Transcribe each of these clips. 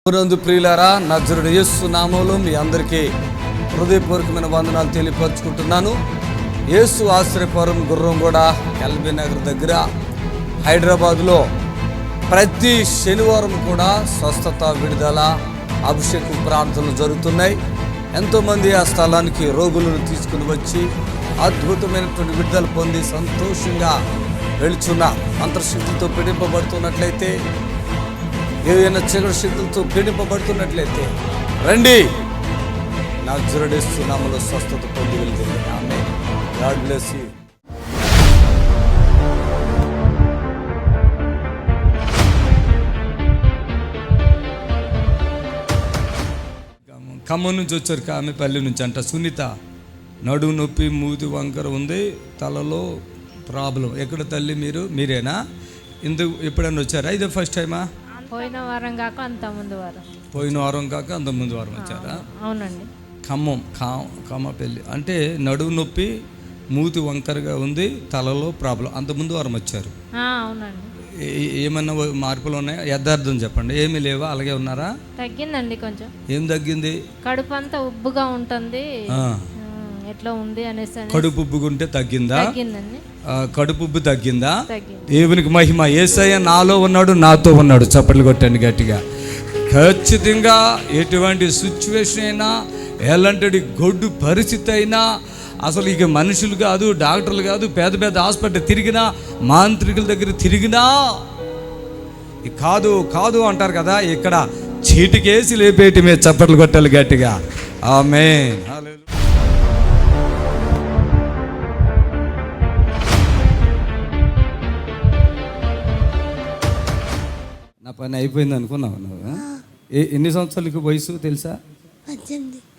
నందు ప్రియులారా, నజరుడు యేసు నామములో మీ అందరికీ హృదయపూర్వకమైన వందనాలు తెలియపరుచుకుంటున్నాను. యేసు ఆశ్రయపురం గుర్రంగూడ ఎల్బీ నగర్ దగ్గర హైదరాబాద్లో ప్రతి శనివారం కూడా స్వస్థత, విడుదల, అభిషేకం ప్రార్థనలు జరుగుతున్నాయి. ఎంతోమంది ఆ స్థలానికి రోగులను తీసుకుని వచ్చి అద్భుతమైనటువంటి విడుదల పొంది సంతోషంగా వెళుచున్న అంతర్శక్తితో పీడింపబడుతున్నట్లయితే, ఏదైనా చీకటి శక్తులతో పీడింపబడుతున్నట్లయితే రండి, నజరుడు యేసు నామములో స్వస్థత పొంది వెళ్తుంది. Amen. God bless you. Khammam నుంచి వచ్చారు, కామెపల్లి నుంచి అంట. సునీత నడుము నొప్పి, మూతి వంకర ఉంది, తలలో ప్రాబ్లం. ఎక్కడ తల్లి మీరేనా? ఎప్పుడైనా వచ్చారా? ఇదే ఫస్ట్ టైమా? పోయిన వారం కాక అంత ముందు వారం వచ్చారా? అవునండి. ఖమ్మపల్లి అంటే నడుము నొప్పి, మూతి వంకరగా ఉంది, తలలో ప్రాబ్లం. అంత ముందు వారం వచ్చారు. అవునండి. ఏమన్నా మార్పులు ఉన్నాయా? యథార్థం చెప్పండి. ఏమీ లేవా? అలాగే ఉన్నారా? తగ్గిందండి కొంచెం. ఏం తగ్గింది? కడుపు అంతా ఉబ్బుగా ఉంటుంది, ఎట్లా ఉంది అనేసి. కడుపు ఉబ్బుకుంటే తగ్గిందా? తగ్గిందండి. కడుపు ఉబ్బు తగ్గిందా? దేవునికి మహిమ. యేసయ్య నాలో ఉన్నాడు, నాతో ఉన్నాడు. చప్పట్లు కొట్టండి గట్టిగా. ఖచ్చితంగా ఎటువంటి సిచ్యువేషన్ అయినా, ఎలాంటి గొడ్డు పరిస్థితి అయినా, అసలు ఇక మనుషులు కాదు, డాక్టర్లు కాదు, పెద్ద పెద్ద హాస్పిటల్ తిరిగినా, మాంత్రికుల దగ్గర తిరిగినా కాదు అంటారు కదా, ఇక్కడ చీటికేసి లేపేయటమే. చప్పట్లు కొట్టాలి గట్టిగా. ఆమేన్. నా పని అయిపోయింది అనుకున్నావు నువ్వు? ఎన్ని సంవత్సరాలకి వయసు తెలుసా?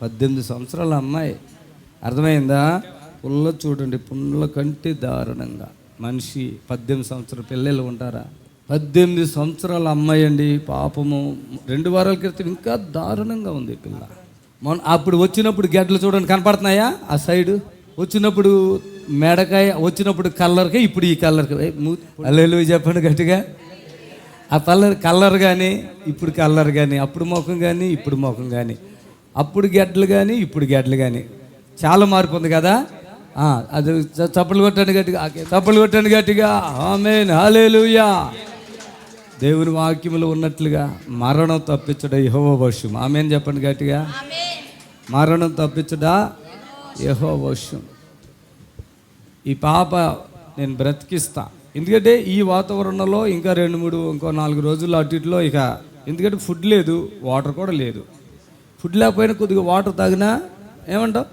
18 సంవత్సరాల అమ్మాయి. అర్థమైందా? పుల్ల చూడండి, పుల్ల కంటే దారుణంగా మనిషి. 18 సంవత్సరాల పిల్లలు ఉంటారా? 18 సంవత్సరాల అమ్మాయి అండి. పాపము 2 వారాల క్రితం ఇంకా దారుణంగా ఉంది పిల్ల. అప్పుడు వచ్చినప్పుడు గడ్డలు చూడండి కనపడుతున్నాయా? ఆ సైడు వచ్చినప్పుడు మెడకాయ, వచ్చినప్పుడు కలర్కే, ఇప్పుడు ఈ కలర్కి. హల్లెలూయా చెప్పండి గట్టిగా. ఆ కలర్ కానీ, ఇప్పుడు కలర్ కానీ, అప్పుడు ముఖం కానీ, ఇప్పుడు ముఖం కానీ, అప్పుడు గెడ్డలు కానీ, ఇప్పుడు గెడ్డలు కానీ, చాలా మార్పు ఉంది కదా. అది చప్పట్లు కొట్టండి గట్టిగా. ఆమేన్. హల్లెలూయా. దేవుని వాక్యములో ఉన్నట్లుగా మరణం తప్పించడం యెహోవా వశం. ఆమేన్ చెప్పండి గట్టిగా. మరణం తప్పించడా యెహోవా వశం. ఈ పాప నేను బ్రతికిస్తా. ఎందుకంటే ఈ వాతావరణంలో ఇంకా 4 రోజులు అటు ఇటులో, ఇక ఎందుకంటే ఫుడ్ లేదు, వాటర్ కూడా లేదు. ఫుడ్ లేకపోయినా కొద్దిగా వాటర్ తాగినా ఏమంటావు?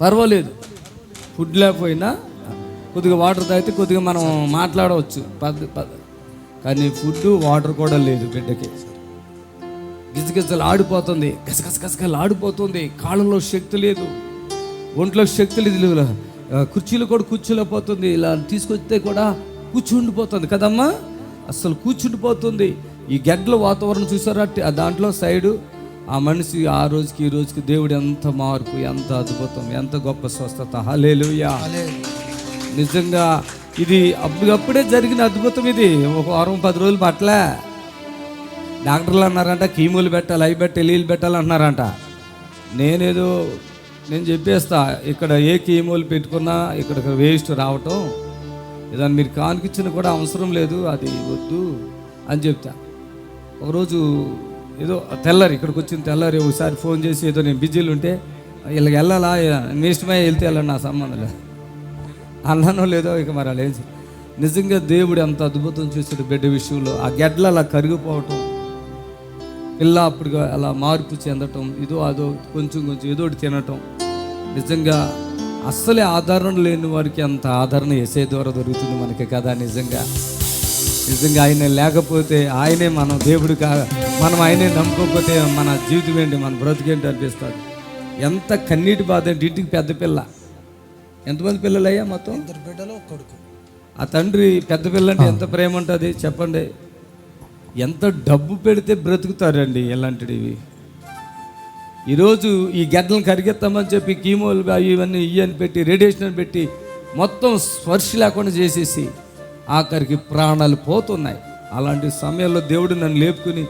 పర్వాలేదు. ఫుడ్ లేకపోయినా కొద్దిగా వాటర్ తాగితే కొద్దిగా మనం మాట్లాడవచ్చు. కానీ ఫుడ్, వాటర్ కూడా లేదు బిడ్డకి. గిజగిజలు ఆడిపోతుంది, గసగసలు ఆడిపోతుంది. కాళ్ళలో శక్తి లేదు, ఒంట్లో శక్తి లేదు. కుర్చీలు కూడా కూర్చోలేకపోతుంది. ఇలా తీసుకొస్తే కూడా కూర్చుండిపోతుంది కదమ్మా, అసలు కూర్చుండిపోతుంది. ఈ గడ్డల వాతావరణం చూసారా? దాంట్లో సైడు ఆ మనిషి ఆ రోజుకి ఈ రోజుకి దేవుడు ఎంత మార్పు, ఎంత అద్భుతం, ఎంత గొప్ప స్వస్థత. హల్లెలూయా. నిజంగా ఇది అప్పుడే జరిగిన అద్భుతం. ఇది ఒక వారం 10 రోజులు పట్లే. డాక్టర్లు అన్నారంట కీమోలు పెట్టాలి, అవి పెట్టాలి, నీళ్ళు పెట్టాలి అంటున్నారంట. నేను చెప్పేస్తా, ఇక్కడ ఏ కీమోలు పెట్టుకున్నా ఇక్కడ వేస్ట్ రావటం, ఏదైనా మీరు కానికిచ్చిన కూడా అవసరం లేదు, అది వద్దు అని చెప్తా. ఒకరోజు ఏదో తెల్లారి ఇక్కడికి వచ్చిన తెల్లారి ఒకసారి ఫోన్ చేసి, ఏదో నేను బిజీలు ఉంటే వీళ్ళకి వెళ్ళాలా, మీ ఇష్టమే వెళ్తే వెళ్ళండి, నా సంబంధం లేదు అన్నానో లేదో. ఇక మరి అలా నిజంగా దేవుడు ఎంత అద్భుతం చేశాడు బిడ్డ విషయంలో. ఆ గెడ్డలు అలా కరిగిపోవటం, పిల్ల అప్పుడు అలా మార్పు చెందటం, ఇదో అదో కొంచెం ఏదోటి తినటం. నిజంగా అస్సలే ఆదరణ లేని వారికి అంత ఆదరణ యేసయ్య ద్వారా దొరుకుతుంది మనకి కదా. నిజంగా ఆయన లేకపోతే, ఆయనే మనం దేవుడు మనం ఆయనే నమ్ముకోకపోతే మన జీవితం ఏంటి, మన బ్రతుకేంటి అనిపిస్తుంది. ఎంత కన్నీటి బాధ అంటే. ఇంటికి పెద్ద పిల్ల. ఎంతమంది పిల్లలు అయ్యా? మొత్తం 2 బిడ్డలు, కొడుకు. ఆ తండ్రి పెద్ద పిల్ల అంటే ఎంత ప్రేమ ఉంటుంది చెప్పండి. ఎంత డబ్బు పెడితే బ్రతుకుతారండి ఇలాంటివి. ఈరోజు ఈ గడ్డలను కరిగెత్తామని చెప్పి కీమోలు ఇవన్నీ ఇవన్నీ పెట్టి, రేడియేషన్ పెట్టి, మొత్తం స్పర్శ లేకుండా చేసేసి ఆఖరికి ప్రాణాలు పోతున్నాయి. అలాంటి సమయంలో దేవుడు నన్ను లేపుకుని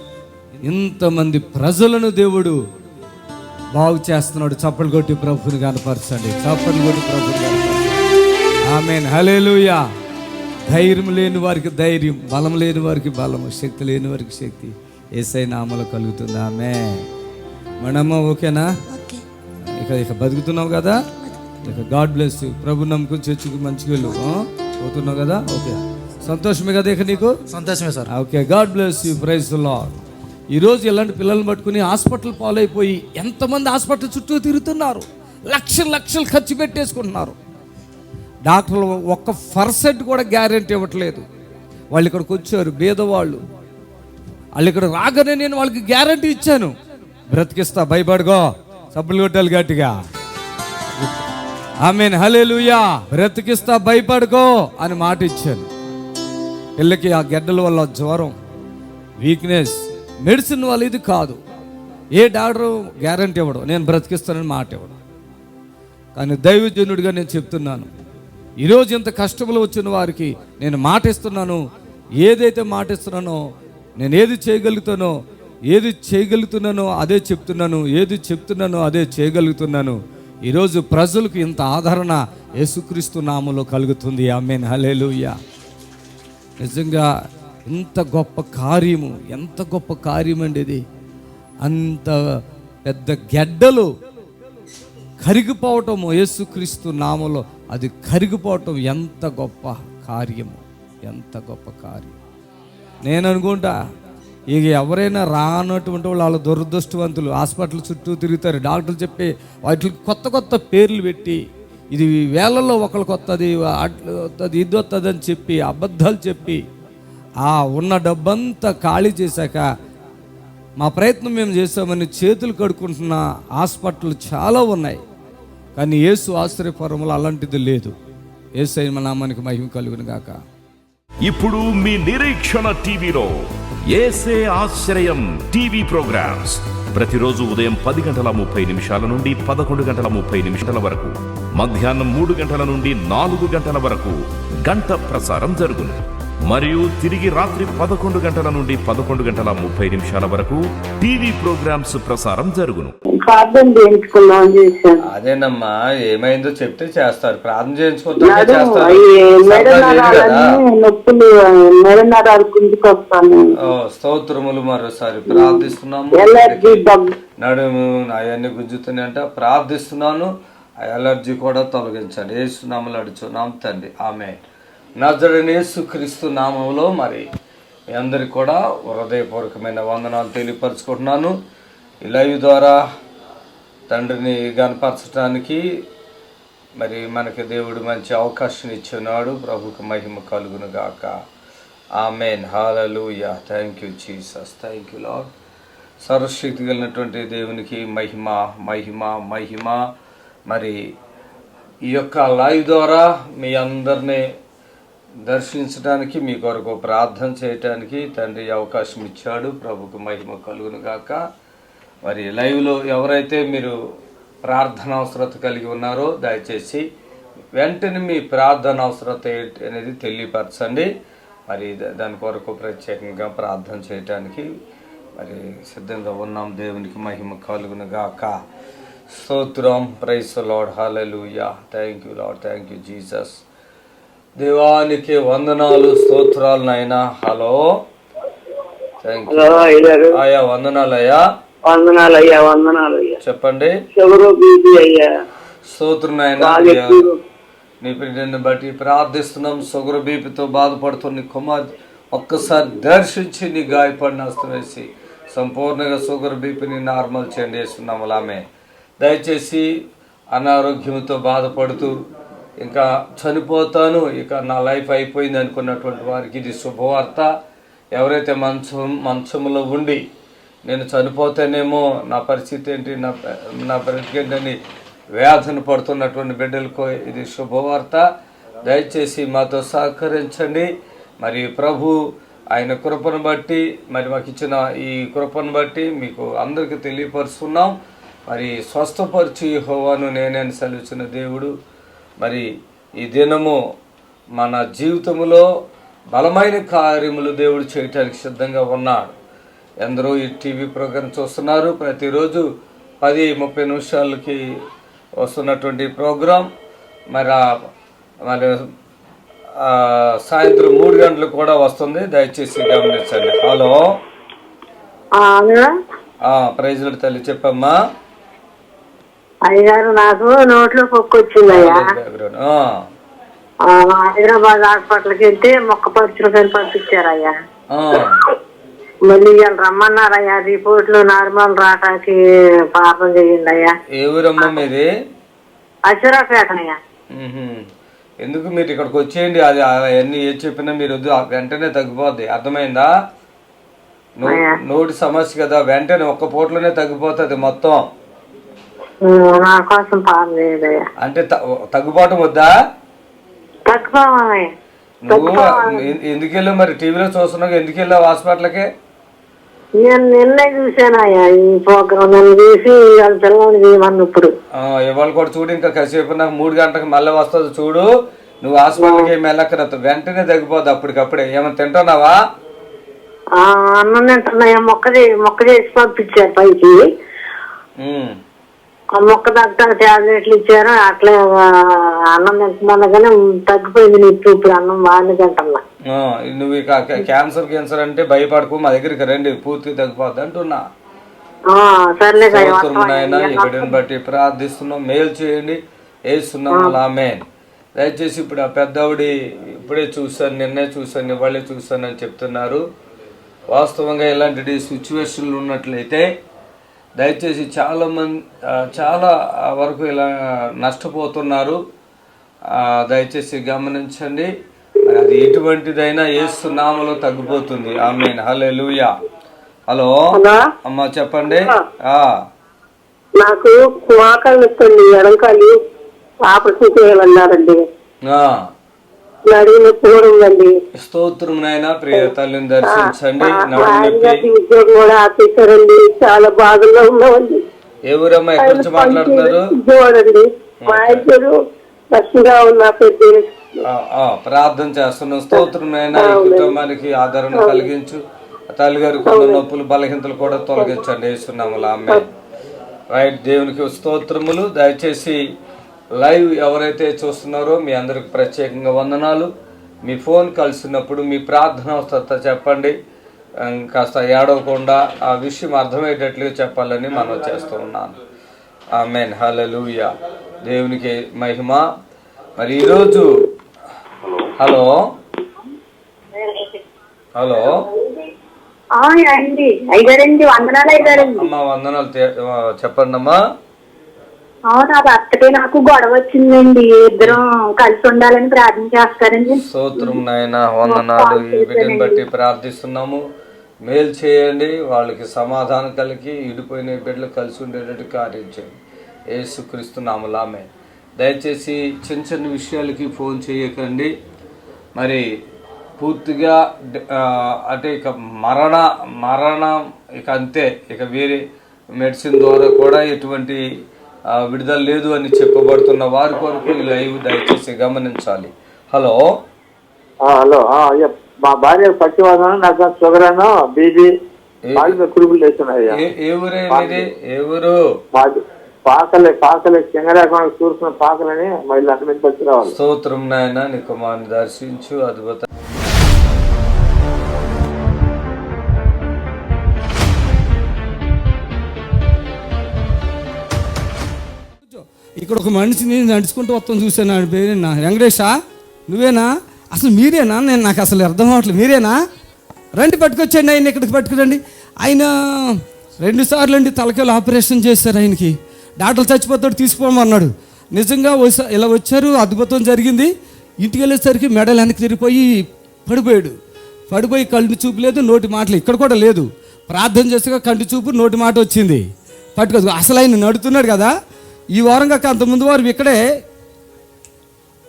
ఇంతమంది ప్రజలను దేవుడు బాగు చేస్తున్నాడు. చప్పలు కొట్టి ప్రభుని కనపరచండి. చప్పలు కొట్టి ప్రభుని కనపరచండి. ఆమేన్, హల్లెలూయా. ధైర్యం లేని వారికి ధైర్యం, బలం లేని వారికి బలము, శక్తి లేని వారికి శక్తి యేసయ్య నామములో కలుగుతుంది. ఆమేన్. మనమ్మ ఓకేనా? ఇక బతుకుతున్నావు కదా, ఇక గాడ్ బ్లెస్ యు. ప్రభు నమ్ముకుని చర్చికి మంచిగా వెళ్ళు. పోతున్నావు కదా, ఓకే, సంతోషమే కదా ఇక నీకు? సంతోషమే sir. Okay, god bless you, praise the lord. ఈరోజు ఇలాంటి పిల్లల్ని పట్టుకుని హాస్పిటల్ పాలైపోయి ఎంతమంది హాస్పిటల్ చుట్టూ తిరుగుతున్నారు, లక్షలు లక్షలు ఖర్చు పెట్టేసుకుంటున్నారు. డాక్టర్లు 1% కూడా గ్యారెంటీ ఇవ్వట్లేదు. వాళ్ళు ఇక్కడికి వచ్చారు, పేదవాళ్ళు. వాళ్ళు ఇక్కడ రాగానే నేను వాళ్ళకి గ్యారెంటీ ఇచ్చాను, బ్రతికిస్తా, భయపడుకో, సబ్బులు కొట్టాలి గట్టిగా. ఆమేన్, హల్లెలూయా. బ్రతికిస్తా, భయపడుకో అని మాట ఇచ్చాను. పిల్లకి ఆ గెడ్డల వల్ల జ్వరం, వీక్నెస్, మెడిసిన్ వల్ల ఇది కాదు. ఏ డాక్టరు గ్యారంటీ ఇవ్వడం, నేను బ్రతికిస్తానని మాట ఇవ్వడం. కానీ దైవజనుడిగా నేను చెప్తున్నాను, ఈరోజు ఇంత కష్టంలో వచ్చిన వారికి నేను మాట ఇస్తున్నాను. ఏదైతే మాట ఇస్తున్నానో, నేను ఏది చేయగలుగుతున్నానో అదే చెప్తున్నాను, ఏది చెప్తున్నానో అదే చేయగలుగుతున్నాను. ఈరోజు ప్రజలకు ఇంత ఆదరణ యేసుక్రీస్తు నామములో కలుగుతుంది. ఆమేన్, హల్లెలూయా. నిజంగా ఎంత గొప్ప కార్యము, ఎంత గొప్ప కార్యం అండి ఇది. అంత పెద్ద గెడ్డలు కరిగిపోవటము యేసుక్రీస్తు నామములో, అది కరిగిపోవటం ఎంత గొప్ప కార్యము, ఎంత గొప్ప కార్యం. నేను అనుకుంటా ఇక ఎవరైనా రానటువంటి వాళ్ళు దురదృష్టవంతులు. హాస్పిటల్ చుట్టూ తిరుగుతారు, డాక్టర్లు చెప్పి వాటికి కొత్త కొత్త పేర్లు పెట్టి, ఇది వేళల్లో ఒకరికి వస్తుంది, వస్తుంది, ఇది వస్తుంది అని చెప్పి అబద్ధాలు చెప్పి ఆ ఉన్న డబ్బంతా ఖాళీ చేశాక మా ప్రయత్నం మేము చేసామని చేతులు కడుక్కుంటున్న హాస్పిటల్ చాలా ఉన్నాయి. కానీ యేసు ఆశ్రయపురంలో అలాంటిది లేదు. యేసయ్య నామానికి మహిమ కలుగును గాక. ఇప్పుడు మీ నిరీక్షణ టీవీలో యేసే ఆశ్రయం టీవీ ప్రోగ్రామ్స్ ప్రతిరోజు ఉదయం 10:30 నుండి 11:30 వరకు, మధ్యాహ్నం 3 గంటల నుండి 4 గంటల వరకు గంట ప్రసారం జరుగును. మరియు తిరిగి రాత్రి 11 గంటల నుండి 11:30 వరకు టీవీ ప్రోగ్రామ్స్ ప్రసారం జరుగును. ప్రార్థన చేయించుకున్నాం చేశాను. అదేనమ్మా, ఏమైందో చెప్తే చేస్తారు. ప్రార్థన నొప్పులు మెడ నరాలు కిందికి వస్తాను. స్తోత్రములు. మరోసారి ప్రార్థిస్తున్నాము. నడుము అవన్నీ గుంజుతున్నాయంట, ప్రార్థిస్తున్నాను. ఆ ఎలర్జీ కూడా తొలగించండి. యేసునామములో అడుగుచున్నాం తండ్రి, ఆమేన్. నజరేయుడైన యేసుక్రీస్తు నామములో మరి మీ అందరికి కూడా హృదయపూర్వకమైన వందనాలు తెలియపరచుకుంటున్నాను. ఈ లైవ్ ద్వారా తండ్రిని గణపరచడానికి మరి మనకి దేవుడు మంచి అవకాశం ఇచ్చినాడు. ప్రభుకు మహిమ కలుగును గాక. Amen, hallelujah. Thank you Jesus, thank you Lord. సర్వశక్తి కలిగినటువంటి దేవునికి మహిమ మహిమ మహిమ. మరి ఈ యొక్క లైవ్ ద్వారా మీ అందరినీ దర్శించడానికి, మీ కొరకు ప్రార్థన చేయటానికి తండ్రి అవకాశం ఇచ్చాడు. ప్రభుకు మహిమ కలుగును గాక. మరి లైవ్లో ఎవరైతే మీరు ప్రార్థన అవసరత కలిగి ఉన్నారో దయచేసి వెంటనే మీ ప్రార్థన అవసరత ఏంటి అనేది తెలియపరచండి. మరి దాని కొరకు ప్రత్యేకంగా ప్రార్థన చేయటానికి మరి సిద్ధంగా ఉన్నాం. దేవునికి మహిమ కలుగును గాక. స్తోత్రం, praise the lord, hallelujah. Thank you lord, thank you Jesus. దేవానికి వందనాలు, స్తోత్రాలు నాయనా. హలో, థ్యాంక్ యూ అయ్యా. వందనాలయ్యా. వందనాలయ్యా, వందనాలయ్యా. చెప్పండి. స్తోత్రం నాయనా. నీ నిన్ను బట్టి ప్రార్థిస్తున్నాం. షుగర్ బీపీతో బాధపడుతున్న కుమార్ ఒక్కసారి దర్శించి నీ గాయపడిన హస్తం వేసి సంపూర్ణంగా షుగర్ బీపీని నార్మల్ చేయండి వేస్తున్నాము. ఆమె దయచేసి అనారోగ్యంతో బాధపడుతూ ఇంకా చనిపోతాను, ఇక నా లైఫ్ అయిపోయింది అనుకున్నటువంటి వారికి ఇది శుభవార్త. ఎవరైతే మంచంలో ఉండి నేను చనిపోతేనేమో నా పరిస్థితి ఏంటి, నా బ్రతికేంటని వ్యాధిని పడుతున్నటువంటి బిడ్డలకు ఇది శుభవార్త. దయచేసి మాతో సహకరించండి. మరి ప్రభు ఆయన కృపను బట్టి, మరి మాకు ఇచ్చిన ఈ కృపను బట్టి మీకు అందరికీ తెలియపరుస్తున్నాం. మరి స్వస్థపరిచి యెహోవాను నేనే అని సెలవిచ్చిన దేవుడు మరి ఈ దినము మన జీవితంలో బలమైన కార్యములు దేవుడు చేయటానికి సిద్ధంగా ఉన్నాడు. ఎందరో ఈ టీవీ ప్రోగ్రాం చూస్తున్నారు. ప్రతిరోజు 10:30 నిమిషాలకి వస్తున్నటువంటి ప్రోగ్రాం మరి సాయంత్రం 3 గంటలకు కూడా వస్తుంది. దయచేసి గమనించండి. హలో, ప్రైజ్ లార్డ్ తల్లి, చెప్పమ్మా. అయ్యగారు, నాకు నోట్లో పొక్కు వచ్చిందయ్యా. హైదరాబాద్ హాస్పిటల్కి వెళ్తే మొక్క పరీక్షలు పంపించారయ్యా. మళ్ళీ ఇవాళ రమ్మన్నారయ్యా. రిపోర్ట్లు నార్మల్ రావటానికి పాపం చేయండి అయ్యా. ఏ ఊరమ్మా మీది? అచ్చరాపేటనయ్యా. ఎందుకు మీరు ఇక్కడికి వచ్చేయండి. అది అవన్నీ ఏ చెప్పినా మీరు వద్దు, వెంటనే తగ్గిపోద్ది. అర్థమైందా? నోటి సమస్య కదా, వెంటనే ఒక్క పూటలోనే తగ్గిపోతుంది మొత్తం. నా కోసం పాపం చేయదయ్యా. అంటే తగ్గిపోవటం వద్దా? నువ్వు ఎందుకు వెళ్ళావు మరి? టీవీలో చూస్తున్నావు, ఎందుకు వెళ్ళావు హాస్పిటల్కి? నేను నిన్నే చూసానయ్యా ఈ ప్రోగ్రాం. నన్ను చూసి పిల్లలు చేయమని ఇప్పుడు ఇవాళ కూడా చూడు. ఇంకా కాసేపు నాకు 3 గంటలకు మళ్ళీ వస్తుంది చూడు. నువ్వు హాస్పిటల్కి ఏమి వెళ్ళక్కర్లేదు, వెంటనే తగ్గిపోద్ది అప్పటికప్పుడే. ఏమైనా తింటున్నావా? అన్నం తింటున్నాయా. మొక్క చేసి పంపించారు పైకి. ఆ మొక్క దగ్గర టాబ్లెట్లు ఇచ్చారు. అట్లే అన్నం తింటున్నా కానీ తగ్గిపోయింది. నీకు ఇప్పుడు అన్నం బాగానే తింటున్నా. నువ్వు ఇక క్యాన్సర్ అంటే భయపడకు, మా దగ్గరికి రండి, పూర్తిగా తగ్గిపోద్ది అంటున్నా. ఇక్కడిని బట్టి ప్రార్థిస్తున్నాం, మేలు చేయండి, వేస్తున్నాం. ఆమేన్. దయచేసి ఇప్పుడు ఆ పెద్దవిడి ఇప్పుడే చూశాను, నిన్నే చూశాను, ఇవాళే చూశాను అని చెప్తున్నారు. వాస్తవంగా ఇలాంటి సిచ్యువేషన్లు ఉన్నట్లయితే దయచేసి చాలా వరకు ఇలా నష్టపోతున్నారు. దయచేసి గమనించండి. అది ఎటువంటిదైనా యేసు నామములో తగ్గిపోతుంది. ఆమేన్. హల్లెలూయా. హలో అమ్మా, చెప్పండి. నాకు మోకాలు నొప్పండి, ఎడంకాలు ఆపరేషన్ చేయాలన్నారండి. నడుము నొప్పి కూడా ఉందండి. స్తోత్రం నాయనా. ప్రియ తల్లిని దర్శించండి. ఉద్యోగం కూడా ఆపేశారండి. చాలా బాధల్లో ఉన్నామండి. ఏ ఊరమ్మా, ఎక్కడి నుంచి మాట్లాడుతున్నారు? చూడండి, మా ఇద్దరు లక్ష్మిగా ఉన్న పెద్ద ప్రార్థన చేస్తున్నాం. స్తోత్రం నాయనా. ఈ కుటుంబానికి ఆదరణ కలిగించు. తల్లిగారికి ఉన్న నొప్పులు బలహీనతలు కూడా తొలగించండి యేసునామములో. ఆమేన్. రైట్. దేవునికి స్తోత్రములు. దయచేసి లైవ్ ఎవరైతే చూస్తున్నారో మీ అందరికి ప్రత్యేకంగా వందనాలు. మీ ఫోన్ కలిసినప్పుడు మీ ప్రార్థన అవసరత చెప్పండి. కాస్త ఏడవకుండా ఆ విషయం అర్థమయ్యేటట్లుగా చెప్పాలని మనం చేస్తూ ఉన్నాను. ఆమేన్. హల్లెలూయా. దేవునికి మహిమ. మరి ఈరోజు హలో అమ్మా, వందనాలు. చెప్పండి అమ్మా. నా భర్తకి నాకు గొడవ వచ్చిందండి. ఇద్దరం కలిసి ఉండాలని ప్రార్థన చేస్తారండి. స్తోత్రం నాయనా, వందనాలు. ఈ బిడ్డని బట్టి ప్రార్థిస్తున్నాము. మేలు చేయండి, వాళ్ళకి సమాధానం కలిగి ఇడిపోయిన బిడ్డలు కలిసి ఉండేటట్టు కార్యం చేయండి యేసుక్రీస్తు నామములో. ఆమేన్. దయచేసి చిన్న విషయాలకి ఫోన్ చేయకండి. మరి పూర్తిగా అంటే ఇక మరణం ఇక అంతే. ఇక వేరే మెడిసిన్ ద్వారా కూడా ఎటువంటి విడుదల లేదు అని చెప్పబడుతున్న వారి కొరకు ఈ లైవ్ దయచేసి గమనించాలి. హలో మా భార్య పచ్చివాదన, నాకు షుగర్ అను, బీపీ, కురుపులు వేస్తున్నాయి. ఏ ఊరేది? ఏ ఊరు? పాకలే చెంగరాకుండా చూస్తున్న పాకలని మళ్ళీ అటు నుంచి వచ్చి రావాలి. స్తోత్రం నాయన. నీ కుమారుని దర్శించు. అద్భుత ఇక్కడ ఒక మనిషిని నడుచుకుంటూ వస్తాం చూసాను. ఆయన పేరేనా? వెంకటేశా, నువ్వేనా? అసలు మీరేనా? నాకు అసలు అర్థం అవ్వట్లేదు. మీరేనా? రండి, పట్టుకొచ్చండి ఆయన ఇక్కడికి. పట్టుకురండి. ఆయన 2 సార్లు అండి తలకాయలు ఆపరేషన్ చేశారు ఆయనకి. డాక్టర్ చచ్చిపోతాడు, తీసుకోమన్నాడు. నిజంగా ఇలా వచ్చారు, అద్భుతం జరిగింది. ఇంటికి వెళ్ళేసరికి మెడలు వెనక్కి తిరిగిపోయి పడిపోయి కళ్ళు చూపు లేదు, నోటి మాటలు ఇక్కడ కూడా లేదు. ప్రార్థన చేసాక కంటి చూపు, నోటి మాట వచ్చింది. పట్టుకోదు. అసలు ఆయన నడుతున్నాడు కదా. ఈ వారంగా అంతకుముందు వారు ఇక్కడే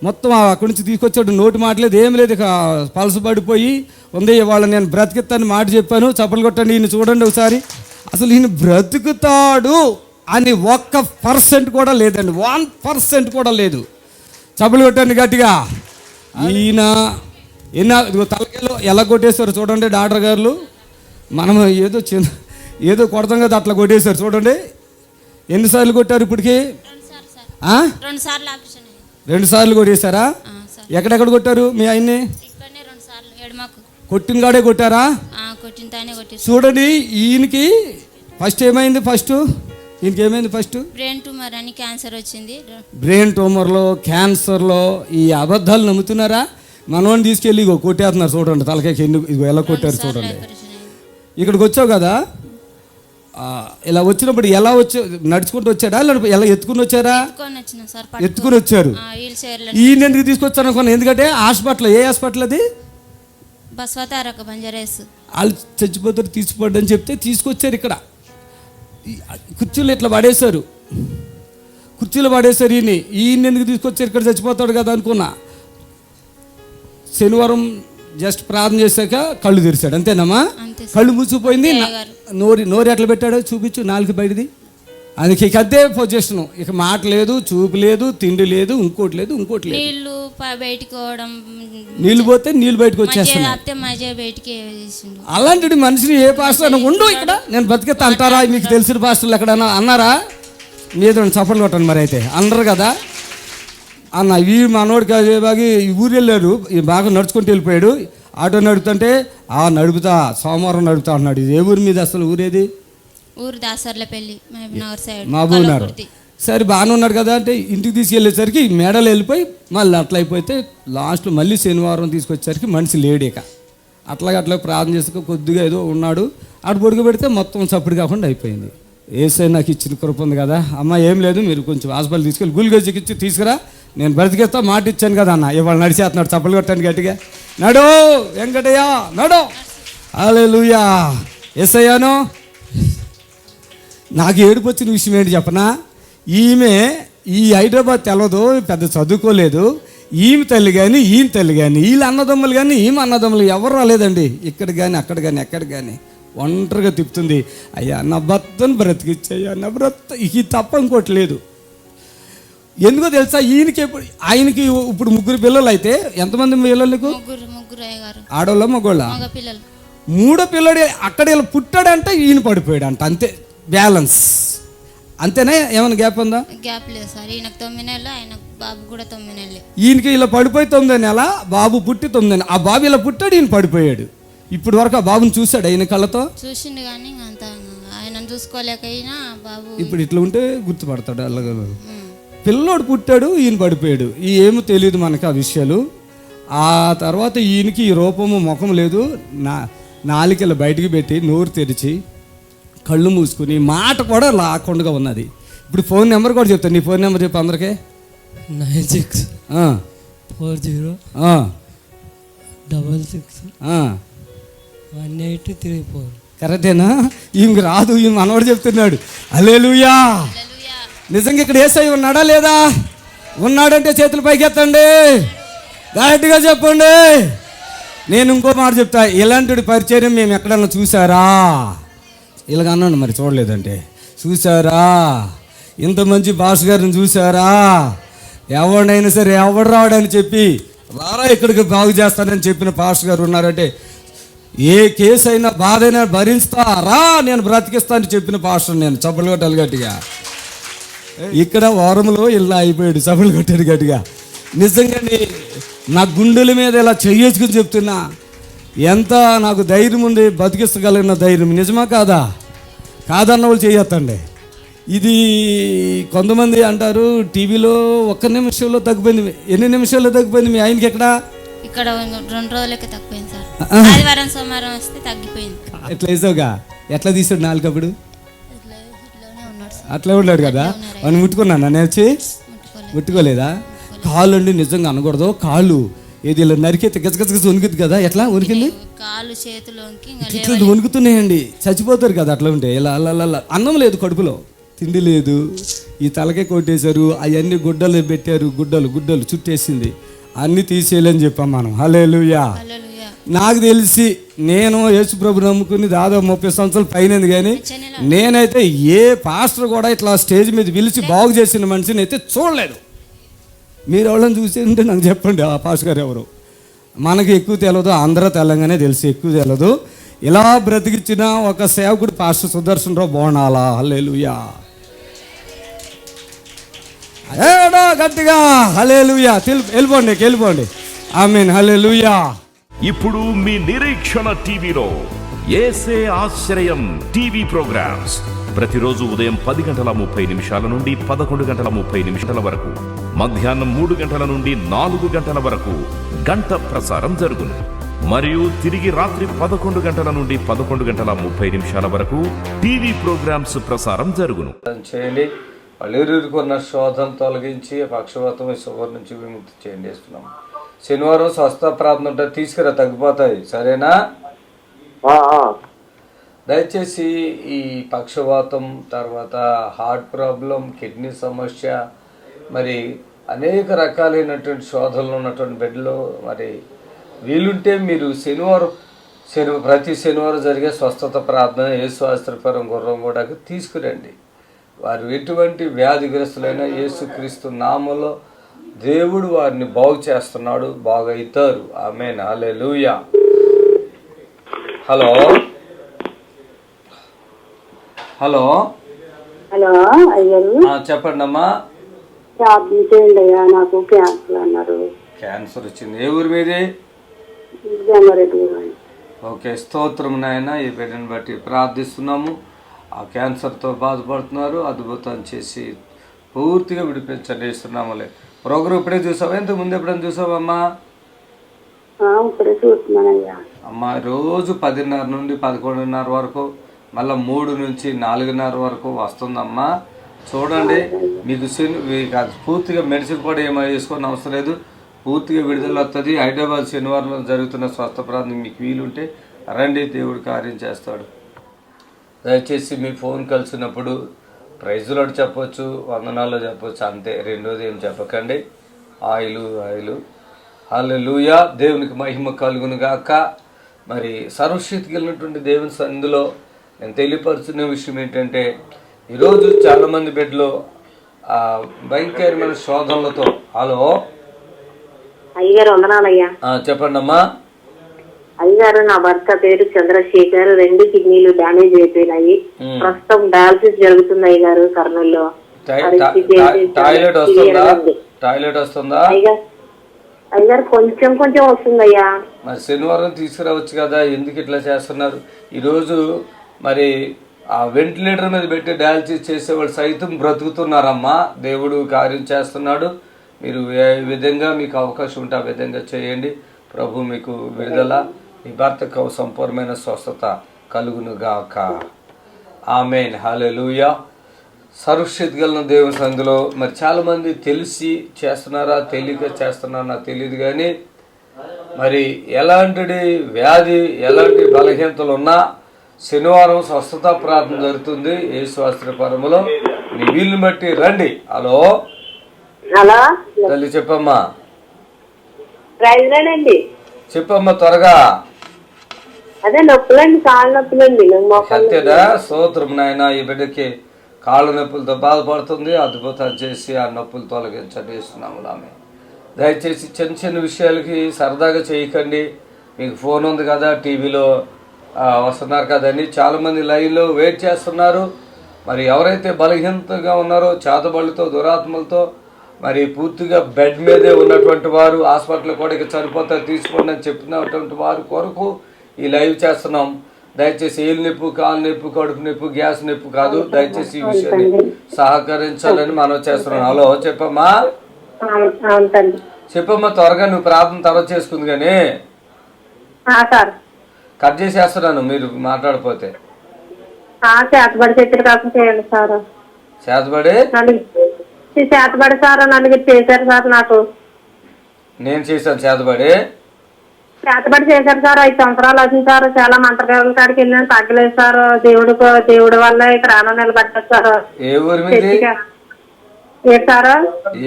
మొత్తం అక్కడి నుంచి తీసుకొచ్చాడు. నోటి మాట లేదు, ఏం లేదు. ఇక పలస పడిపోయి ఉంది. ఇవాళ నేను బ్రతికిస్తాను మాట చెప్పాను. చప్పలు కొట్టండి. ఈయన చూడండి ఒకసారి. అసలు ఈయన బ్రతుకుతాడు అని 1% కూడా లేదండి. 1% కూడా లేదు. చప్పలు కొట్టండి గట్టిగా. ఈయన తలకాయలో ఎలా కొట్టేశారు చూడండి డాక్టర్ గారు. మనం ఏదో కొడతాం కదా, అట్లా కొట్టేశారు. చూడండి ఎన్నిసార్లు కొట్టారు ఇప్పటికి? 2 సార్లు ఆపరేషన్ అయింది. 2 సార్లు కొట్టేశారా? సార్ ఎక్కడెక్కడ కొట్టారు మీ ఆయన్ని? ఇక్కడనే 2 సార్లు ఎడమకు కొట్టిన కాడే కొట్టారా? కొట్టిన తానే కొట్టి. చూడండి ఈయనకి ఫస్ట్ ఏమైంది? ఈయనకి ఏమైంది? బ్రెయిన్ ట్యూమర్ అని క్యాన్సర్ వచ్చింది. బ్రెయిన్ ట్యూమర్లో, క్యాన్సర్లో ఈ అబద్ధాలు నమ్ముతున్నారా? మనోని తీసుకెళ్ళి ఇగో కొట్టేస్తున్నారు. చూడండి తలకాయకి ఇగో ఎలా కొట్టారు చూడండి. ఇక్కడికి వచ్చావు కదా, ఇలా వచ్చినప్పుడు ఎలా నడుచుకుంటూ వచ్చాడా, ఎలా ఎత్తుకుని వచ్చారా? ఎత్తుకుని వచ్చారు. ఈయన ఎందుకు తీసుకొచ్చారు అనుకున్నా? ఎందుకంటే హాస్పిటల్, ఏ హాస్పిటల్ అది? బస్వతారక బంజారేస్. వాళ్ళు చచ్చిపోతారు తీసుకోండి అని చెప్తే తీసుకొచ్చారు. ఇక్కడ కుర్చీలు ఇట్లా పడేశారు, ఈయన ఎందుకు తీసుకొచ్చారు? ఇక్కడ చచ్చిపోతాడు కదా అనుకున్నా. శనివారం జస్ట్ ప్రార్థన చేశాక కళ్ళు తెరిచాడు, అంతేనమ్మా? కళ్ళు మూసిపోయింది. నోరు ఎట్లా పెట్టాడో చూపించు, నాలుగు బయటది. అందుకే ఇక అదే పొజిషన్, ఇక మాట లేదు, చూపు లేదు, తిండి లేదు, ఇంకోటి లేదు. నీళ్ళు పోతే నీళ్ళు బయటకు వచ్చేస్తున్నాయి. అలాంటి మనిషిని ఏ పాస్టర్ ఉండు ఇక్కడ నేను బతికేస్తా అంటారా? మీకు తెలిసిన పాస్టర్లు ఎక్కడన్నా అన్నారా? మీద చప్పట్లు కొట్టండి. మరి అయితే అందరు కదా అన్న. ఈ మనోడికి బాగా ఈ ఊరు వెళ్ళారు, బాగా నడుచుకుంటూ వెళ్ళిపోయాడు. ఆటో నడుపుతుంటే నడుపుతా, సోమవారం నడుపుతా అన్నాడు. ఇది ఏ ఊరి మీద అసలు? ఊరేది? ఊరు దాసర్లపల్లి, మహబూబ్నగర్. సరే బాగానే ఉన్నాడు కదా అంటే ఇంటికి తీసుకెళ్ళేసరికి మేడలు వెళ్ళిపోయి మళ్ళీ అట్లా అయిపోతే లాస్ట్లో మళ్ళీ శనివారం తీసుకొచ్చేసరికి మనిషి లేడేక. అట్లా ప్రార్థన చేసుకు కొద్దిగా ఏదో ఉన్నాడు. అటు పొడుగు పెడితే మొత్తం చప్పుడు కాకుండా అయిపోయింది. ఏసై నాకు ఇచ్చిన కృప ఉంది కదా. అమ్మ ఏం లేదు, మీరు కొంచెం హాస్పిటల్ తీసుకెళ్ళి గుల్గోజ్ ఇచ్చి తీసుకురా, నేను బ్రతికేస్తా మాట ఇచ్చాను కదా అన్న. ఇవాళ నడిచేస్తున్నాడు, చప్పలు కొట్టాను గట్టిగా. నడు వెంకటయ్య నడు. హల్లెలూయా. ఏసయ్యాను. నాకు ఏడుపు వచ్చిన విషయం ఏంటి చెప్పనా? ఈమె ఈ హైదరాబాద్ తెలవదు, పెద్ద చదువుకోలేదు. ఈమె తల్లి కానీ ఈయన తల్లి కానీ వీళ్ళ అన్నదమ్ములు కానీ ఈమె అన్నదమ్ములు ఎవరు రాలేదండి. ఇక్కడ కానీ అక్కడ కానీ ఎక్కడ కానీ ఒంటరిగా తిప్పుతుంది. అయ్యా నా భర్తను బ్రతికిచ్చయ్యా, నా భర్త ఇది తప్ప ఇంకోటి లేదు. ఎందుకో తెలుసా? ఆయనకి ఇప్పుడు 3 పిల్లలు అయితే ఎంతమంది పిల్లలు నీకు? ఆడోళ్ళ మగోళ్ళ? 3 పిల్లడు అక్కడ ఇలా పుట్టాడంటే ఈయన పడిపోయాడు అంట. అంతే, బ్యాలెన్స్ అంతేనా? ఏమైనా గ్యాప్ ఉందా? గ్యాప్ లేదు సార్. ఈయనకు 9 నెలలు, ఆయన బాబు కూడా 9 నెలలు. ఈయనకి ఇలా పడిపోయి 9 నెల, బాబు పుట్టి 9 నెలలు. ఆ బాబు ఇలా పుట్టాడు, ఈయన పడిపోయాడు. ఇప్పుడు వరకు ఆ బాబుని చూశాడు ఆయన కళ్ళతో? చూసిండు కానీ అంత ఆయన చూసుకోలేకైనా బాబు ఇప్పుడు ఇట్లా ఉంటే గుర్తుపడతాడు. అలాగే పిల్లోడు పుట్టాడు, ఈయన పడిపోయాడు. ఏమో తెలియదు మనకు ఆ విషయాలు. ఆ తర్వాత ఈయనకి ఈ రూపము ముఖం లేదు. నాలికలు బయటికి పెట్టి నోరు తెరిచి కళ్ళు మూసుకుని మాట కూడా లాకుండా ఉన్నది. ఇప్పుడు ఫోన్ నెంబర్ కూడా చెప్తాను. నీ ఫోన్ నెంబర్ చెప్పు అందరికీ. 96401834. కరెక్టేనా? ఈమెకి రాదు, ఈమె మనవాడు చెప్తున్నాడు. హల్లెలూయా. నిజంగా ఇక్కడ యేసయ్య ఉన్నాడా లేదా? ఉన్నాడంటే చేతులు పైకెత్తండి, గట్టిగా చెప్పండి. నేను ఇంకో మాట చెప్తా, ఇలాంటి పరిచయం మేము ఎక్కడన్నా చూసారా? ఇలాగ అన్నాను, మరి చూడలేదంటే చూసారా? ఇంత మంచి భాష గారిని చూసారా? ఎవడైనా సరే ఎవడు రావడని చెప్పి రారా ఇక్కడికి బాగు చేస్తానని చెప్పిన పాస్టర్ గారు ఉన్నారంటే, ఏ కేసు అయినా బాధ అయినా భరిస్తారా, నేను బ్రతికిస్తానని చెప్పిన పాస్టర్ నేను. చప్పలు కొట్టాలి గట్టిగా. ఇక్కడ వారంలో ఇలా అయిపోయాడు, చప్పలు కొట్టాడు గట్టిగా. నిజంగానే నా గుండెల మీద ఇలా చెయ్యేసుకుని చెప్తున్నా, ఎంత నాకు ధైర్యం ఉంది, బతికిస్తగలిగిన ధైర్యం. నిజమా కాదా? కాదన్న వాళ్ళు చేయొద్దండి. ఇది కొంతమంది అంటారు టీవీలో 1 నిమిషంలో తగ్గిపోయింది. ఎన్ని నిమిషాల్లో తగ్గిపోయింది మీ ఆయనకి? ఎక్కడ? ఇక్కడ 2 రోజులకే తగ్గిపోయింది సార్. ఆదివారం సోమవారం వస్తే తగ్గిపోయింది. ఎట్లా వేసావుగా? ఎట్లా తీసాడు నాలుగు? అప్పుడు అట్లా ఉన్నాడు కదా. అని ముట్టుకున్నాను నేను వచ్చి? ముట్టుకోలేదా? కాళ్ళు అండి నిజంగా అనకూడదు. కాళ్ళు ఏది ఇలా నరికితే గజగజగజ వణుకుతుంది కదా. ఎట్లా వణికింది? కాళ్ళు చేతులు ఇట్లా వణుకుతున్నాయండి. చచ్చిపోతారు కదా అట్లా ఉంటే. ఇలా అలా అన్నం లేదు కడుపులో, తిండి లేదు. ఈ తలకే కొట్టేశారు, అవన్నీ గుడ్డలు పెట్టారు, గుడ్డలు చుట్టేసింది. అన్నీ తీసేయాలని చెప్పాం మనం. హల్లెలూయా. నాకు తెలిసి నేను యేసు ప్రభు నమ్ముకుని దాదాపు 30 సంవత్సరాలు పైనది. కానీ నేనైతే ఏ పాస్టర్ కూడా ఇట్లా స్టేజ్ మీద పిలిచి బాగు చేసిన మనిషిని అయితే చూడలేదు. మీరు ఎవరైనా చూసి ఉంటే నాకు చెప్పండి, ఆ పాస్టర్ గారు ఎవరు. మనకి ఎక్కువ తెలియదు, ఆంధ్ర తెలంగాణ తెలిసి ఎక్కువ తెలియదు. ఇలా బ్రతికించిన ఒక సేవకుడు పాస్టర్ సుదర్శన్ రావు బోనాలా. హల్లెలూయా. ఏడా గట్టిగా హల్లెలూయా. వెళ్ళిపోండి. ఆమేన్. హల్లెలూయా. ఇప్పుడు మీ నిరీక్షణ టీవీలో యేసే ఆశ్రయం టీవీ ప్రోగ్రామ్స్ ప్రతిరోజు ఉదయం 10:30 నుండి 11:30 వరకు, మధ్యాహ్నం 3 గంటల నుండి 4 గంటల వరకు గంట ప్రసారం జరుగును. మరియు తిరిగి రాత్రి 11 గంటల నుండి 11:30 వరకు టీవీ ప్రోగ్రామ్స్ ప్రసారం జరుగును. చేయండి. పల్లెరుకున్న శోధన తొలగించి పక్షవాతం షుగర్ నుంచి విముక్తి చేయండి. శనివారం స్వస్థ ప్రార్థన ఉంటే తీసుకురా, తగ్గిపోతాయి. సరేనా? దయచేసి ఈ పక్షవాతం, తర్వాత హార్ట్ ప్రాబ్లం, కిడ్నీ సమస్య, మరి అనేక రకాలైనటువంటి శోధనలు ఉన్నటువంటి బెడ్లో మరి వీలుంటే మీరు ప్రతి శనివారం జరిగే స్వస్థత ప్రార్థన యేసుశాస్త్రపురం గుర్రంగూడకు తీసుకురండి. వారు ఎటువంటి వ్యాధిగ్రస్తులైన యేసుక్రీస్తు నామములో దేవుడు వారిని బాగు చేస్తున్నాడు, బాగవుతారు. ఆమేన్. హల్లెలూయా. హలో హలో హలో అయ్యారు, చెప్పండి అమ్మా. ప్రార్థన చేయండి అయ్యా, నాకు క్యాన్సర్ అన్నారు. క్యాన్సర్ వచ్చింది. ఏ ఊరు మీది? జంగారెడ్డి. ఓకే, స్తోత్రం నాయన. ఈ బిడ్డను బట్టి ప్రార్థిస్తున్నాము. ఆ క్యాన్సర్తో బాధపడుతున్నారు, అద్భుతం చేసి పూర్తిగా విడిపించండి ఇస్తున్నాములే. ప్రోగ్రాం ఇప్పుడే చూసావా? ఇంతకు ముందు ఎప్పుడైనా చూసావమ్మా? ఇప్పుడే చూస్తున్నానయ్యా. అమ్మా, రోజు 10:30 నుండి 11:30 వరకు, మళ్ళీ 3 నుంచి 4:30 వరకు వస్తుందమ్మా. చూడండి, మీకు పూర్తిగా మెడిసిన్ కూడా ఏమో వేసుకోని అవసరం లేదు, పూర్తిగా విడుదల వస్తుంది. హైదరాబాద్ శనివారంలో జరుగుతున్న స్వస్థ ప్రార్థన మీకు వీలుంటే రండి, దేవుడు కార్యం చేస్తాడు. దయచేసి మీ ఫోన్ కలిసినప్పుడు ప్రైజ్ లార్డ్ చెప్పొచ్చు, వందనాల్లో చెప్పొచ్చు, అంతే. రెండోది ఏం చెప్పకండి. ఆయిలు హల్లెలూయా. దేవునికి మహిమ కలుగును గాక. మరి సర్వశక్తి కలిగినటువంటి దేవుని సన్నిధిలో నేను తెలియపరుచున్న విషయం ఏంటంటే, ఈరోజు చాలామంది బిడ్డలు భయంకరమైన శోధనలతో. హలో అయ్యగారు, వందనాలయ్యా. చెప్పండి అమ్మా. అయ్యగారు, నా భర్త పేరు చంద్రశేఖర్. 2 కిడ్నీలు డ్యామేజ్ అయిపోయినాయి. ప్రస్తుతం డయాలసిస్ జరుగుతుంది అయ్యగారు కర్నూలులో. టాయిలెట్ వస్తుందా అయ్యగారు? కొంచెం వస్తుందయ్యా. మరి శనివారం తీసుకురావచ్చు కదా, ఎందుకు ఇట్లా చేస్తున్నారు? ఈరోజు మరి ఆ వెంటిలేటర్ మీద పెట్టి డయాలసిస్ చేసేవాళ్ళు సైతం బ్రతుకుతున్నారమ్మా. దేవుడు కార్యం చేస్తున్నాడు. మీరు ఏ విధంగా మీకు అవకాశం ఉంటే ఆ విధంగా చేయండి. ప్రభు మీకు విడుదల, మీ భర్తకు సంపూర్ణమైన స్వస్థత కలుగును గాక. ఆమేన్. హల్లెలూయా. సర్వశక్తి కలిగిన దేవుని సందులో మరి చాలామంది తెలిసి చేస్తున్నారా, తెలియక చేస్తున్నారా నాకు తెలియదు, కానీ మరి ఎలాంటి వ్యాధి, ఎలాంటి బలహీనతలు ఉన్నా శనివారం స్వస్థత ప్రార్థన జరుగుతుంది యేసుశాస్త్రపురంలో. మీ వీలుని బట్టి రండి. హలో తల్లి, చెప్పమ్మా. చెప్పమ్మా త్వరగా. అదే నొప్పులండి, కాళ్ళ నొప్పులండి. అంతేనా? స్తోత్రం నాయన. ఈ బిడ్డకి కాళ్ళ నొప్పులతో బాధపడుతుంది, అద్భుతాలు చేసి ఆ నొప్పులు తొలగించండి ఇస్తున్నాము. ఆమె దయచేసి చిన్న విషయాలకి సరదాగా చేయకండి. మీకు ఫోన్ ఉంది కదా, టీవీలో వస్తున్నారు కదండి, చాలామంది లైన్లో వెయిట్ చేస్తున్నారు. మరి ఎవరైతే బలహీనతగా ఉన్నారో, చేతబడులతో, దురాత్మలతో, మరి పూర్తిగా బెడ్ మీదే ఉన్నటువంటి వారు, హాస్పిటల్ కూడా ఇక చనిపోతారు తీసుకోండి అని చెప్పినటువంటి వారి కొరకు ఈ లైవ్ చేస్తున్నాం. దయచేసి ఏలు నొప్పి, కాలు నొప్పి, కడుపు నొప్పి, గ్యాస్ నొప్పి కాదు. దయచేసి ఈ విషయాన్ని సహకరించాలని మనం చేస్తున్నాం. హలో చెప్పమ్మా. చెప్పమ్మా త్వరగా. నువ్వు ప్రార్థన తర్వాత చేసుకుంది కానీ కట్ చేసేస్తున్నాను మీరు మాట్లాడిపోతే. చేతబడి సార్ నలుగురు చేశారు సార్. నాకు నేను చేశాను చేతబడి చేశారు సార్. 5 సంవత్సరాలు అవుతుంది సార్. చాలా మంత్రగాల కాడికి వెళ్ళాను, తగ్గలేదు సార్. దేవుడి వల్ల ప్రాణం నిలబడ్డారు సార్. ఏ ఊరు మీది? సార్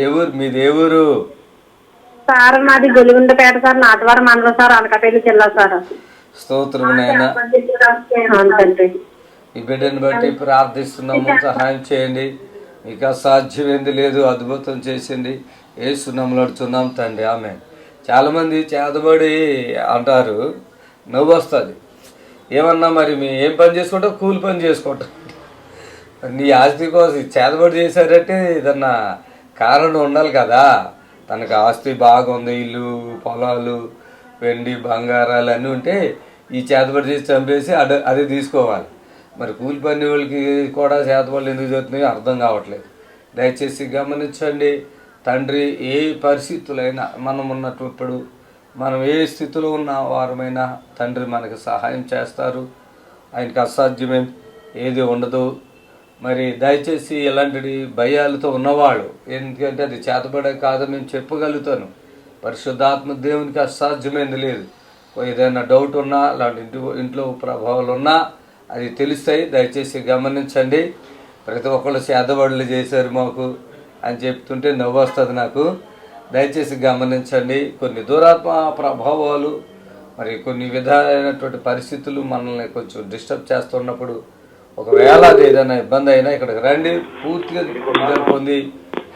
ఏ ఊరు మీది? ఏ ఊరు సార్? మాది గొలిగుండపేట సార్, నాటవారం మండలం సార్, అనకాపల్లి జిల్లా సార్. స్తోత్రం నాయన. ఈ బిడ్డను బట్టి ప్రార్థిస్తున్నాము, సహాయం చేయండి. మీకు అసాధ్యమైంది లేదు, అద్భుతం చేసింది యేసు నామములో అడుగుతున్నాం తండ్రి. ఆమె చాలామంది చేతబడి అంటారు, నవ్వు వస్తుంది. ఏమన్నా మరి మీ ఏం పని చేసుకుంటావు? కూలి పని చేసుకుంటావు. నీ ఆస్తి కోసం చేతబడి చేశారంటే ఏదన్నా కారణం ఉండాలి కదా. తనకు ఆస్తి బాగా ఉంది, ఇల్లు పొలాలు వెండి బంగారాలు అన్నీ ఉంటే ఈ చేతబడి చేసి చంపేసి అదే తీసుకోవాలి. మరి కూలి పని వాళ్ళకి కూడా చేతబడులు ఎందుకు జరుగుతున్నాయో అర్థం కావట్లేదు. దయచేసి గమనించండి. తండ్రి ఏ పరిస్థితులైనా మనం ఉన్నప్పుడు మనం ఏ స్థితిలో ఉన్న వారమైనా తండ్రి మనకు సహాయం చేస్తారు. ఆయనకు అసాధ్యమే ఏది ఉండదు. మరి దయచేసి ఇలాంటి భయాలతో ఉన్నవాళ్ళు, ఎందుకంటే అది చేతబడే కాదు మేము చెప్పగలుగుతాను. పరిశుద్ధాత్మ దేవునికి అసాధ్యమైంది లేదు. ఏదైనా డౌట్ ఉన్నా అలాంటి ఇంట్లో ప్రభావాలు ఉన్నా అది తెలుస్తాయి. దయచేసి గమనించండి. ప్రతి ఒక్కళ్ళు చేతబడులు చేశారు మాకు అని చెప్తుంటే నవ్వు వస్తుంది నాకు. దయచేసి గమనించండి. కొన్ని దురాత్మ ప్రభావాలు మరి కొన్ని విధాలైనటువంటి పరిస్థితులు మనల్ని కొంచెం డిస్టర్బ్ చేస్తున్నప్పుడు ఒకవేళ అది ఏదైనా ఇబ్బంది అయినా ఇక్కడికి రండి, పూర్తిగా విడుదల పొంది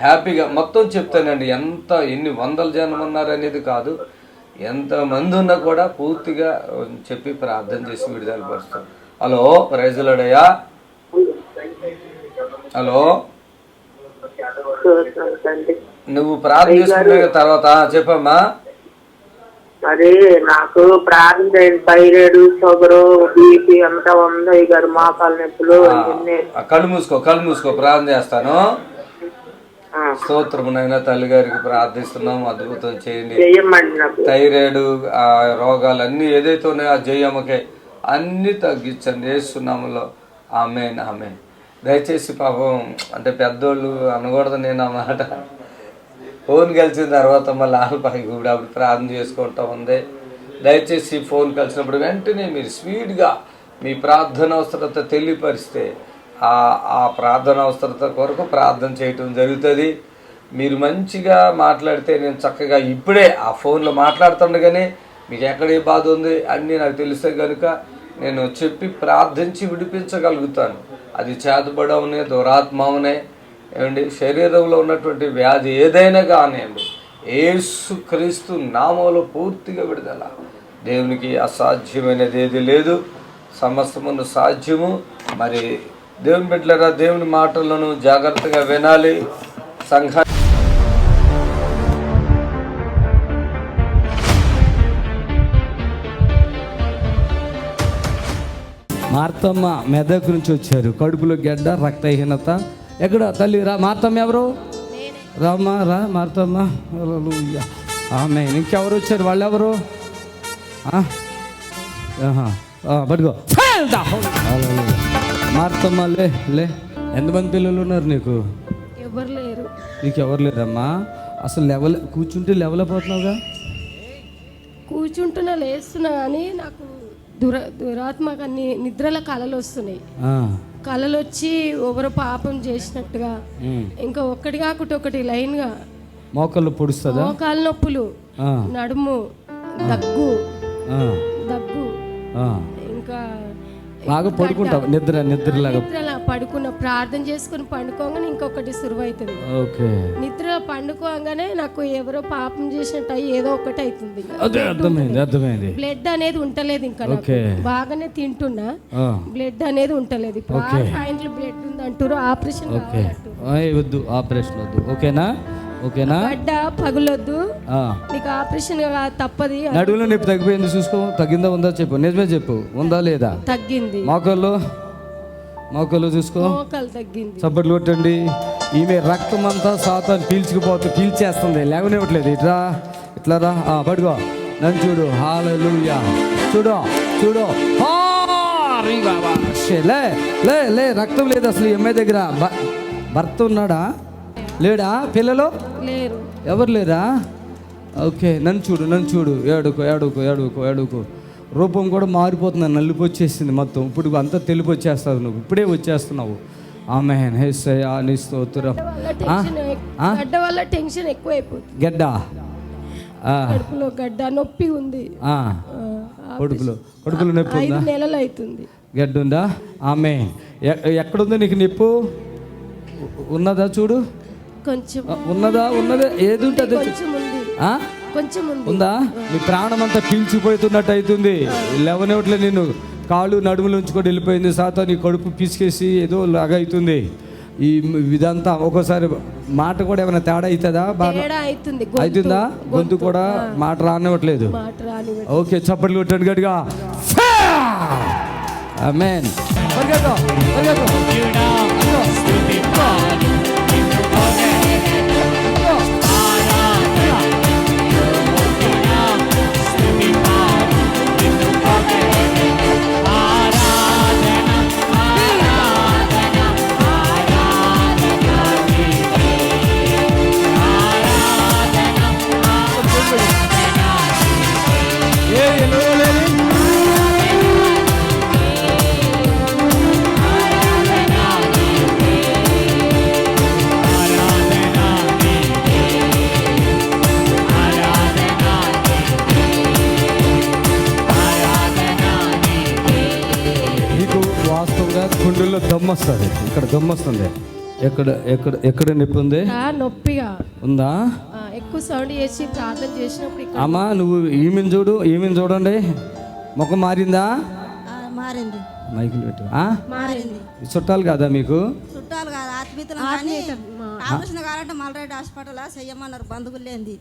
హ్యాపీగా మొత్తం చెప్తానండి. ఎన్ని వందల జనం ఉన్నారనేది కాదు, ఎంతమంది ఉన్నా కూడా పూర్తిగా చెప్పి ప్రార్థన చేసి విడుదల పరుస్తాం. హలో, ప్రైజులాడయ్యా. హలో, నువ్వు ప్రార్థన చేసుకునే తర్వాత చెప్పమ్మా. మరి నాకు ప్రార్థన చేయండి. థైరాయిడ్, షుగర్, బీపీ అంతా ఉంది గారు. మోకాలు నొప్పులు. కళ్ళు మూసుకో ప్రార్థన చేస్తాను. స్తోత్రమునైనా తల్లి గారికి ప్రార్థిస్తున్నాం. అద్భుతం చేయండి. థైరాయిడ్ రోగాలు అన్ని ఏదైతే ఉన్నాయో ఆ జయమ్మకే అన్ని తగ్గించండి యేసునామములో. ఆమేన్ ఆమేన్. దయచేసి పాపం అంటే పెద్దోళ్ళు అనకూడదు నేను అన్నమాట. ఫోన్ కలిసిన తర్వాత మళ్ళీ ఆల్పైకి కూడా అప్పుడు ప్రార్థన చేసుకుంటా ఉంది. దయచేసి ఫోన్ కలిసినప్పుడు వెంటనే మీరు స్పీడ్గా మీ ప్రార్థన అవసరత తెలియపరిస్తే ఆ ప్రార్థన అవసరత కొరకు ప్రార్థన చేయటం జరుగుతుంది. మీరు మంచిగా మాట్లాడితే నేను చక్కగా ఇప్పుడే ఆ ఫోన్లో మాట్లాడుతుండగానే మీకు ఎక్కడ ఏ బాధ ఉంది అన్నీ నాకు తెలిస్తే కనుక నేను చెప్పి ప్రార్థించి విడిపించగలుగుతాను. అది చేతబడవునే దురాత్మవునే ఏమండి, శరీరంలో ఉన్నటువంటి వ్యాధి ఏదైనా కానివ్వండి, యేసుక్రీస్తు నామములో పూర్తిగా విడుదల. దేవునికి అసాధ్యమైనది ఏది లేదు, సమస్తమును సాధ్యము. మరి దేవుని బిడ్డలారా, దేవుని మాటలను జాగ్రత్తగా వినాలి. సంఘ మార్తమ్మ మెదక్ నుంచి వచ్చారు. కడుపులో గడ్డ, రక్తహీనత. ఎక్కడ తల్లి రా మార్తమ్మ? ఎవరు? రామ్మా రా మార్తమ్మ. ఆమె ఇంకెవరు వచ్చారు? వాళ్ళు ఎవరు? పట్టుకో మార్తమ్మ. లే ఎంతమంది పిల్లలు ఉన్నారు నీకు? ఎవరు లేరు. నీకు ఎవరు లేరమ్మా? అసలు కూర్చుంటే లెవెల్ అయిపోతున్నావుగా. కూర్చుంటున్నా లేస్తున్నా కానీ నాకు దురాత్మక నిద్రల కళలు వస్తున్నాయి. కళలు వచ్చి ఎవరు పాపం చేసినట్టుగా, ఇంకా ఒక్కటి కాకుండా ఒకటి లైన్ గా మోకాళ్ళు పొడుస్తుందా? మోకాళ్ళ నొప్పులు, నడుము, దగ్గు ఇంకా బాగా పడుకుంటావు. నిద్రలాగా పడుకున్న ప్రార్థన చేసుకుని పండుకోగానే ఇంకొకటి సురువైతుంది. నిద్ర పండుకోగానే నాకు ఎవరో పాపం చేసినట్టు ఏదో ఒకటి అవుతుంది. అర్థమైంది. బ్లడ్ అనేది ఉంటలేదు. ఇంకా బాగానే తింటున్నా, బ్లడ్ అనేది ఉంటలేదు. పాయింట్లు బ్లడ్ ఉంది అంటారు. ఆపరేషన్ వద్దు, ఆపరేషన్ వద్దు. ఓకేనా? గడ్డ పగులొద్దు, నీకు ఆపరేషన్ తప్పది. నడువులో నొప్పి తగ్గిపోయింది చూసుకో. తగ్గిందా ఉందా చెప్పు, నిజమే చెప్పు. ఉందా లేదా? తగ్గింది. మోకాళ్ళు చూసుకో. మోకాలు తగ్గింది. చప్పట్లు కొట్టండి. ఈమె రక్తం అంతా సాతాను పీల్చేస్తుంది. లేవనివ్వట్లేదు. ఇట్లా రా, పడుకో. నన్ను చూడు. హల్లెలూయా. చూడు. లే రక్తం లేదు అసలు అమ్మాయి దగ్గర. భర్త ఉన్నాడా? లేడా? పిల్లలు లేరు. ఎవరు లేరా? ఓకే. నన్ను చూడు. ఏడుకో. రూపం కూడా మారిపోతుంది. నలుపు వచ్చేసింది మొత్తం. ఇప్పుడు అంతా తెలుపు వచ్చేస్తావు. నువ్వు ఇప్పుడే వచ్చేస్తున్నావు. ఆమేన్. యేసయ్యా నీ స్తోత్రం. గడ్డ వల్ల టెన్షన్ ఎక్కువ అయిపోతుంది. గడ్డ కడుపులో గడ్డ నొప్పి ఉంది. కడుపులో నొప్పి ఉందా? 5 నెలలు అవుతుంది. గడ్డ ఉందా? ఆమేన్. ఎక్కడుంది నీకు నొప్పి? ఉన్నదా? చూడు. కొంచెం ఉన్నదా? ఏది ఉంటుంది? కొంచెం ఉందా? నీ ప్రాణం అంతా పీల్చిపోతున్నట్టు అవుతుంది. లేవనివ్వట్లే నిన్ను. కాళ్ళు నడుముల నుంచి కూడా వెళ్ళిపోయింది. సాతాను ఈ కడుపు పిసికేసి ఏదో లాగా అవుతుంది. ఇదంతా ఒక్కోసారి మాట కూడా ఏమైనా తేడా అవుతుందా? బాగా అవుతుందా? గొంతు కూడా మాట రానివ్వట్లేదు. ఓకే, చప్పట్లు కొట్టండి గట్టిగా. ఆమేన్. గుండెల్లో దమ్ము వస్తుంది. ఇక్కడ దమ్ము వస్తుంది. ఎక్కడ ఎక్కడ ఎక్కడ నొప్పి ఉంది? నొప్పిగా ఉందా? ఎక్కువ సౌండ్ చేసి ప్రార్థన చేసినప్పుడు. అమ్మా నువ్వు ఈమెను చూడు, ఈమెను చూడండి. ముఖం మారిందా? మారింది. మైకులు పెట్టు. మారింది. చుట్టాలు కాదా మీకు? చుట్టాలు కాదు, ఆత్మీయతలు. ఆపరేషన్ కావాలంటే మల్రెడ్డి హాస్పిటల్ చెయ్యమన్నారు. బంధువులు లేనిది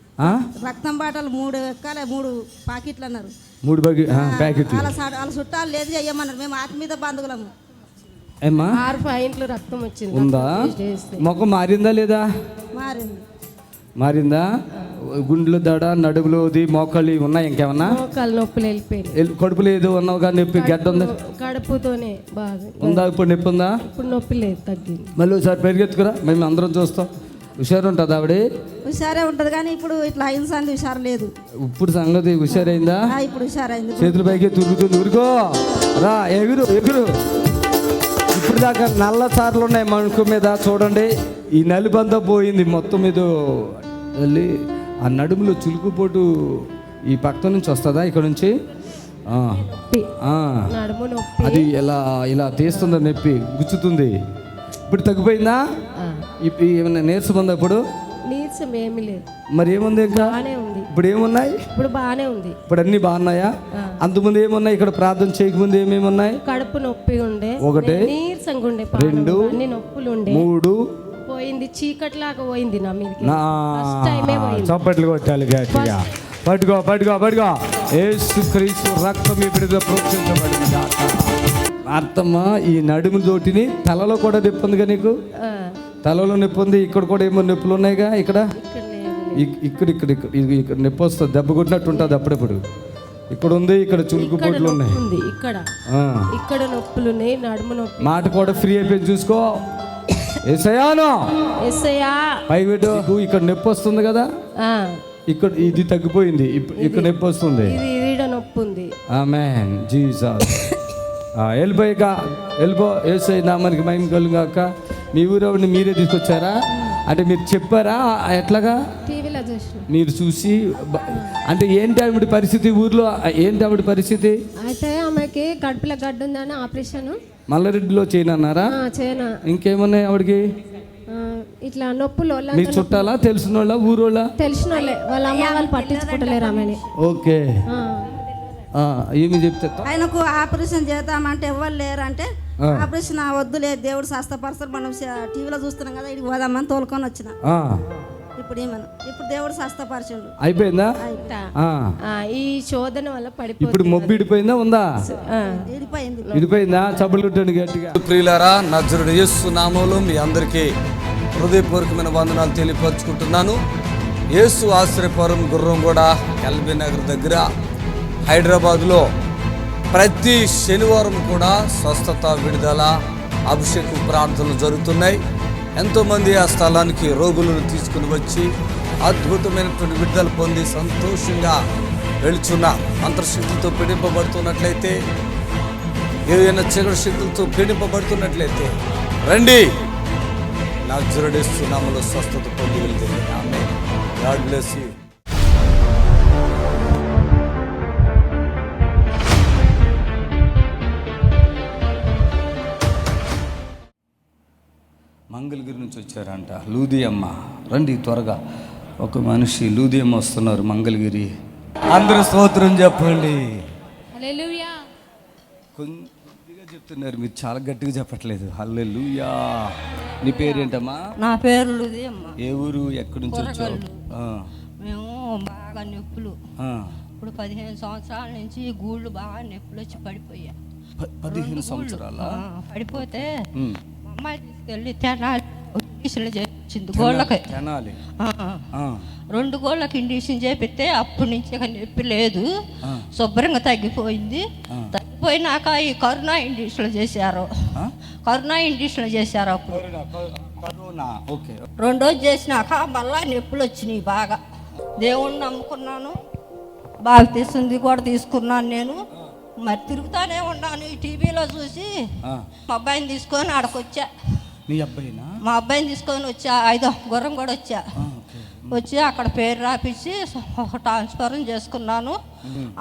రక్తం బాటలు 3 ఎక్కాలి, 3 పాకెట్లు అన్నారు. 3 ప్యాకెట్లు. వాళ్ళ చుట్టాలు లేదు చెయ్యమన్నారు. మేము ఆత్మీయత బంధువులము. 6 పాయింట్లు రక్తం వచ్చింది. ఉందా? ముఖం మారిందా లేదా? మారింది. మారిందా? గుండెలు దడ, నడుములోది, మోకాళ్ళు ఉన్నాయి. ఇంకేమన్నా? మోకాళ్ళు నొప్పులు వెళ్ళిపోయింది. కడుపు లేదు అన్నావుగా, నొప్పి గడ్డ ఉంది. కడుపుతోనే బాగా ఉందా? ఇప్పుడు నొప్పి ఉందా? ఇప్పుడు నొప్పి లేదు, తగ్గింది. మళ్ళీ ఒకసారి పెరిగెత్తుకురా, మేము అందరం చూస్తాం. హుషారు ఉంటుంది ఆవిడ? హుషారే ఉంటుంది, కానీ ఇప్పుడు ఇట్లా అయిన సంది హుషారు లేదు. ఇప్పుడు సంగతి హుషారైందా? ఇప్పుడు హుషారైంది. చేతుల పైకి తిరుగుతుంది. ఊరుకో రా, ఎగురు ఎగురు. ఇప్పుడు దాకా నల్ల చార్లు ఉన్నాయి మనుకు మీద, చూడండి. ఈ నలుబంతా పోయింది మొత్తం మీద వెళ్ళి. ఆ నడుములో చులుకుపోటు ఈ పక్క నుంచి వస్తుందా? ఇక్కడ నుంచి అది ఇలా ఇలా తీస్తుంది, నొప్పి గుచ్చుతుంది. ఇప్పుడు తగ్గిపోయిందా? ఏమన్నా నీరసం ఉందా? ఇప్పుడు నీరసం ఏమీ లేదు. మరి ఏముంది? ఇంకా ఇప్పుడు ఏమున్నాయి? ఇప్పుడు బాగానే ఉంది. ఇప్పుడు అన్ని బాగున్నాయా? అంతకుముందు ఏమున్నాయి? ఇక్కడ ప్రార్థన చేయకముందు ఏమేమి ఉన్నాయి? కడుపు నొప్పి ఉండే, 1 నీరసంగా ఉండే, 2 అన్ని నొప్పులు ఉండే, 3 పోయింది. చీకట్లాగా పోయింది నా మీద. చప్పట్లు కొట్టాలి గట్టిగా. పట్టుకో పట్టుకో పట్టుకో. యేసుక్రీస్తు రక్తం ఇప్పుడు ప్రోక్షించబడింది. అర్థమా? ఈ నడుము తోటిని తలలో కూడా నొప్పి ఉందిగా నీకు? తలలో నొప్పి ఉంది. ఇక్కడ కూడా ఏమో నొప్పులు ఉన్నాయిగా. ఇక్కడ ఇక్కడ ఇక్కడ ఇక్కడ నొప్పి వస్తుంది, దెబ్బ కొట్టినట్టు ఉంటుంది అప్పుడప్పుడు. ఇక్కడ ఉంది, ఇక్కడ చులుకు బొట్లు ఉన్నాయి. ఇక్కడ నొప్పులు ఉన్నాయి, నడుము నొప్పి. మాట కూడా ఫ్రీ అయిపోయింది, చూసుకో. యేసయ్యాను పైపెట్టు. ఇక్కడ నొప్పి వస్తుంది కదా, ఇక్కడ ఇది తగ్గిపోయింది. ఇక్కడ నొప్పి వస్తుంది, నొప్పి ఉంది. ఆమేన్ జీసస్. వెళ్ళిపోయాక వెళ్ళిపో. యేసయ్య నామానికి మహిమ కలుగాక. మీ ఊరవని మీరే తీసుకొచ్చారా? అంటే మీరు చెప్పారా? ఎట్లాగా మీరు చూసి? అంటే ఏంటి ఆవిడ పరిస్థితి ఊర్లో? ఏంటి ఆవిడ పరిస్థితి? అయితే ఆమెకి కడుపులో గడ్డ ఉందని ఆపరేషన్ మల్లారెడ్డిలో చేయనన్నారా? ఇంకేమున్నాయి ఆవిడకి? ఇట్లా నొప్పులు. మీ చుట్టాలా, తెలిసిన వాళ్ళ, ఊరోళ్ళ? తెలిసిన వాళ్ళే. వాళ్ళ అమ్మ వాళ్ళు పట్టించుకుంటలేరు ఆమెని. ఓకే, ఏమి చెప్తే ఆయనకు ఆపరేషన్ చేద్దామంటే ఎవరు లేరంటే ఆపరేషన్ వద్దులే, దేవుడు స్వస్థపరచరు, మనం టీవీలో చూస్తున్నాం కదా, ఇది పోదామని తోలుకొని వచ్చిన. ఇప్పుడు ఇప్పుడు దేవుడు స్వస్థపరచండు. అయిపోయిందా? ఈ శోధన వల్ల పడిపోయింది. ఇప్పుడు మొబ్బు ఇడిపోయిందా? ఉందా? ఇడిపోయిందా? చప్పట్లు కొట్టండి గట్టిగా. ప్రియులారా, నజరుడు యేసు నామములో మీ అందరికీ హృదయపూర్వకమైన వందనాలు తెలియపరుచుకుంటున్నాను. యేసు ఆశ్రయపురం గుర్రంగూడ ఎల్బీ నగర్ దగ్గర హైదరాబాద్లో ప్రతి శనివారం కూడా స్వస్థత, విడుదల, అభిషేకం ప్రార్థనలు జరుగుతున్నాయి. ఎంతోమంది ఆ స్థలానికి రోగులను తీసుకుని వచ్చి అద్భుతమైనటువంటి విడుదల పొంది సంతోషంగా వెళుచున్న అంతర్శక్తులతో పీడింపబడుతున్నట్లయితే, ఏదైనా చీకటి శక్తులతో పీడింపబడుతున్నట్లయితే రండి, నజరేయుడు యేసు నామములో స్వస్థత పొంది వెళ్తుంది. Amen. God bless you. Mangalagiri నుంచి వచ్చారంట, లూదియమ్మ. రండి త్వరగా. ఒక మనిషి లూదియమ్మ వస్తున్నారు మంగళగిరి. అందరూ స్తోత్రం చెప్పండి. కొద్దిగా చెప్తున్నారు, మీరు చాలా గట్టిగా చెప్పట్లేదు. హల్లెలూయా. నీ పేరేంటమ్మా? నా పేరు లుది అమ్మ. ఏ ఊరు, ఎక్కడి నుంచి వచ్చావు? మేము బాగా నొప్పులు, ఇప్పుడు 15 సంవత్సరాల నుంచి గూళ్ళు బాగా నొప్పులు వచ్చి పడిపోయా. 15 సంవత్సరాల పడిపోతే మా అమ్మాయి తీసుకెళ్ళి తెనాలి చేయించింది గోళ్ళకి. 2 గోళ్ళకి ఇండిషన్ చేపిస్తే అప్పటి నుంచి ఇక నొప్పి లేదు, శుభ్రంగా తగ్గిపోయింది. తగ్గిపోయినాక ఈ కరోనా ఇండిషన్లు చేశారు. అప్పుడు 2 రోజు చేసినాక మళ్ళా నొప్పులు వచ్చినాయి బాగా. దేవుణ్ణి నమ్ముకున్నాను, బాగా తీసింది కూడా తీసుకున్నాను నేను. మరి తిరుగుతానే ఉన్నాను. ఈ టీవీలో చూసి మా అబ్బాయిని తీసుకొని ఆడకొచ్చా. మా అబ్బాయిని తీసుకొని వచ్చా, 5 గుర్రం కూడా వచ్చి అక్కడ పేరు రాపించి ఒక ట్రాన్స్ఫర్ చేసుకున్నాను.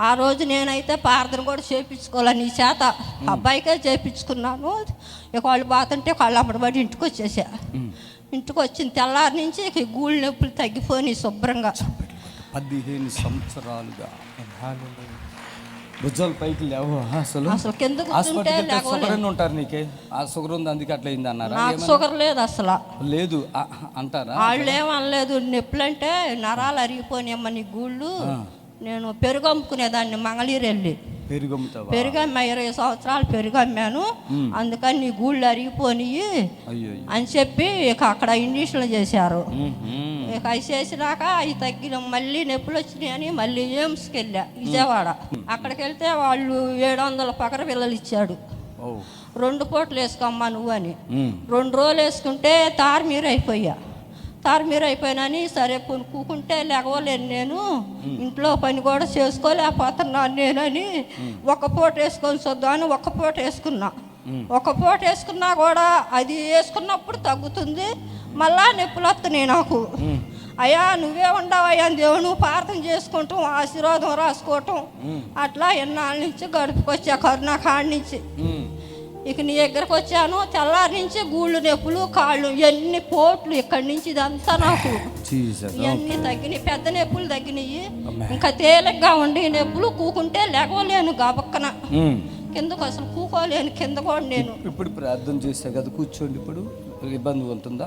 ఆ రోజు నేనైతే ప్రార్థన కూడా చేయించుకోవాలి నీ చేత, అబ్బాయికే చేయించుకున్నాను. ఇక వాళ్ళు బాతుంటే వాళ్ళు అమ్మడిబడి ఇంటికి వచ్చేసా. ఇంటికి వచ్చిన తెల్లారి నుంచి ఇక గూళ్ళ నొప్పులు తగ్గిపోయి శుభ్రంగా. 15 సంవత్సరాలుగా భుజాలు పైకి లేవు అసలు. కింద ఉంటారు. నీకే ఆ షుగర్ ఉంది అందుకే అట్లా అయింది అన్నారా? నాకు షుగర్ లేదు అసలు. లేదు అంటారా? వాళ్ళు ఏమనలేదు. నొప్పులు అంటే నరాలు అరిగిపోయినాయమ్మ నీ గూళ్ళు. నేను పెరుగు అమ్ముకునేదాన్ని మంగళీరు వెళ్ళి. పెరుగు అమ్మా, 20 సంవత్సరాలు పెరుగు అమ్మాను. అందుకని నీ గూళ్ళు అరిగిపోయి అని చెప్పి ఇక అక్కడ ఇండిషన్లు చేశారు. ఇక అవి చేసినాక అవి తగ్గిన మళ్ళీ నొప్పులు వచ్చినాయి అని మళ్ళీ ఎయిమ్స్కి వెళ్ళా విజయవాడ. అక్కడికి వెళ్తే వాళ్ళు 700 పకర పిల్లలు ఇచ్చాడు. 2 పూటలు వేసుకోమ్మా నువ్వు అని. 2 రోజులు వేసుకుంటే తారుమీర అయిపోయినని సరే కూకుంటే లేవలేను నేను, ఇంట్లో పని కూడా చేసుకోలేకపోతున్నాను నేనని 1 పూట వేసుకొని చూద్దామని 1 పూట వేసుకున్నా. 1 పూట వేసుకున్నా కూడా అది వేసుకున్నప్పుడు తగ్గుతుంది, మళ్ళా నొప్పులు వస్తున్నాయి నాకు. అయ్యా నువ్వే ఉండవయ్యా దేవుడు, నువ్వు ప్రార్థన చేసుకుంటాం, ఆశీర్వాదం రాసుకోవటం, అట్లా ఎన్నాళ్ళ నుంచి గడుపుకొచ్చా కరోనా కాడి నుంచి. ఇక నీ దగ్గరకు వచ్చాను, తెల్లారి నుంచి గూళ్ళు నొప్పులు, కాళ్ళు, ఎన్ని పోట్లు ఇక్కడి నుంచి ఇదంతా నాకు ఇవన్నీ తగ్గినాయి. పెద్ద నొప్పులు తగ్గినాయి. ఇంకా తేలిగ్గా ఉండి నొప్పులు కూకుంటే లేవలేను, గబక్కన కిందకు అసలు కూకోలేను, కింద కూడా నేను. ఇప్పుడు ప్రార్థన చేస్తా కదా, కూర్చోండి. ఇప్పుడు ఇబ్బంది ఉంటుందా?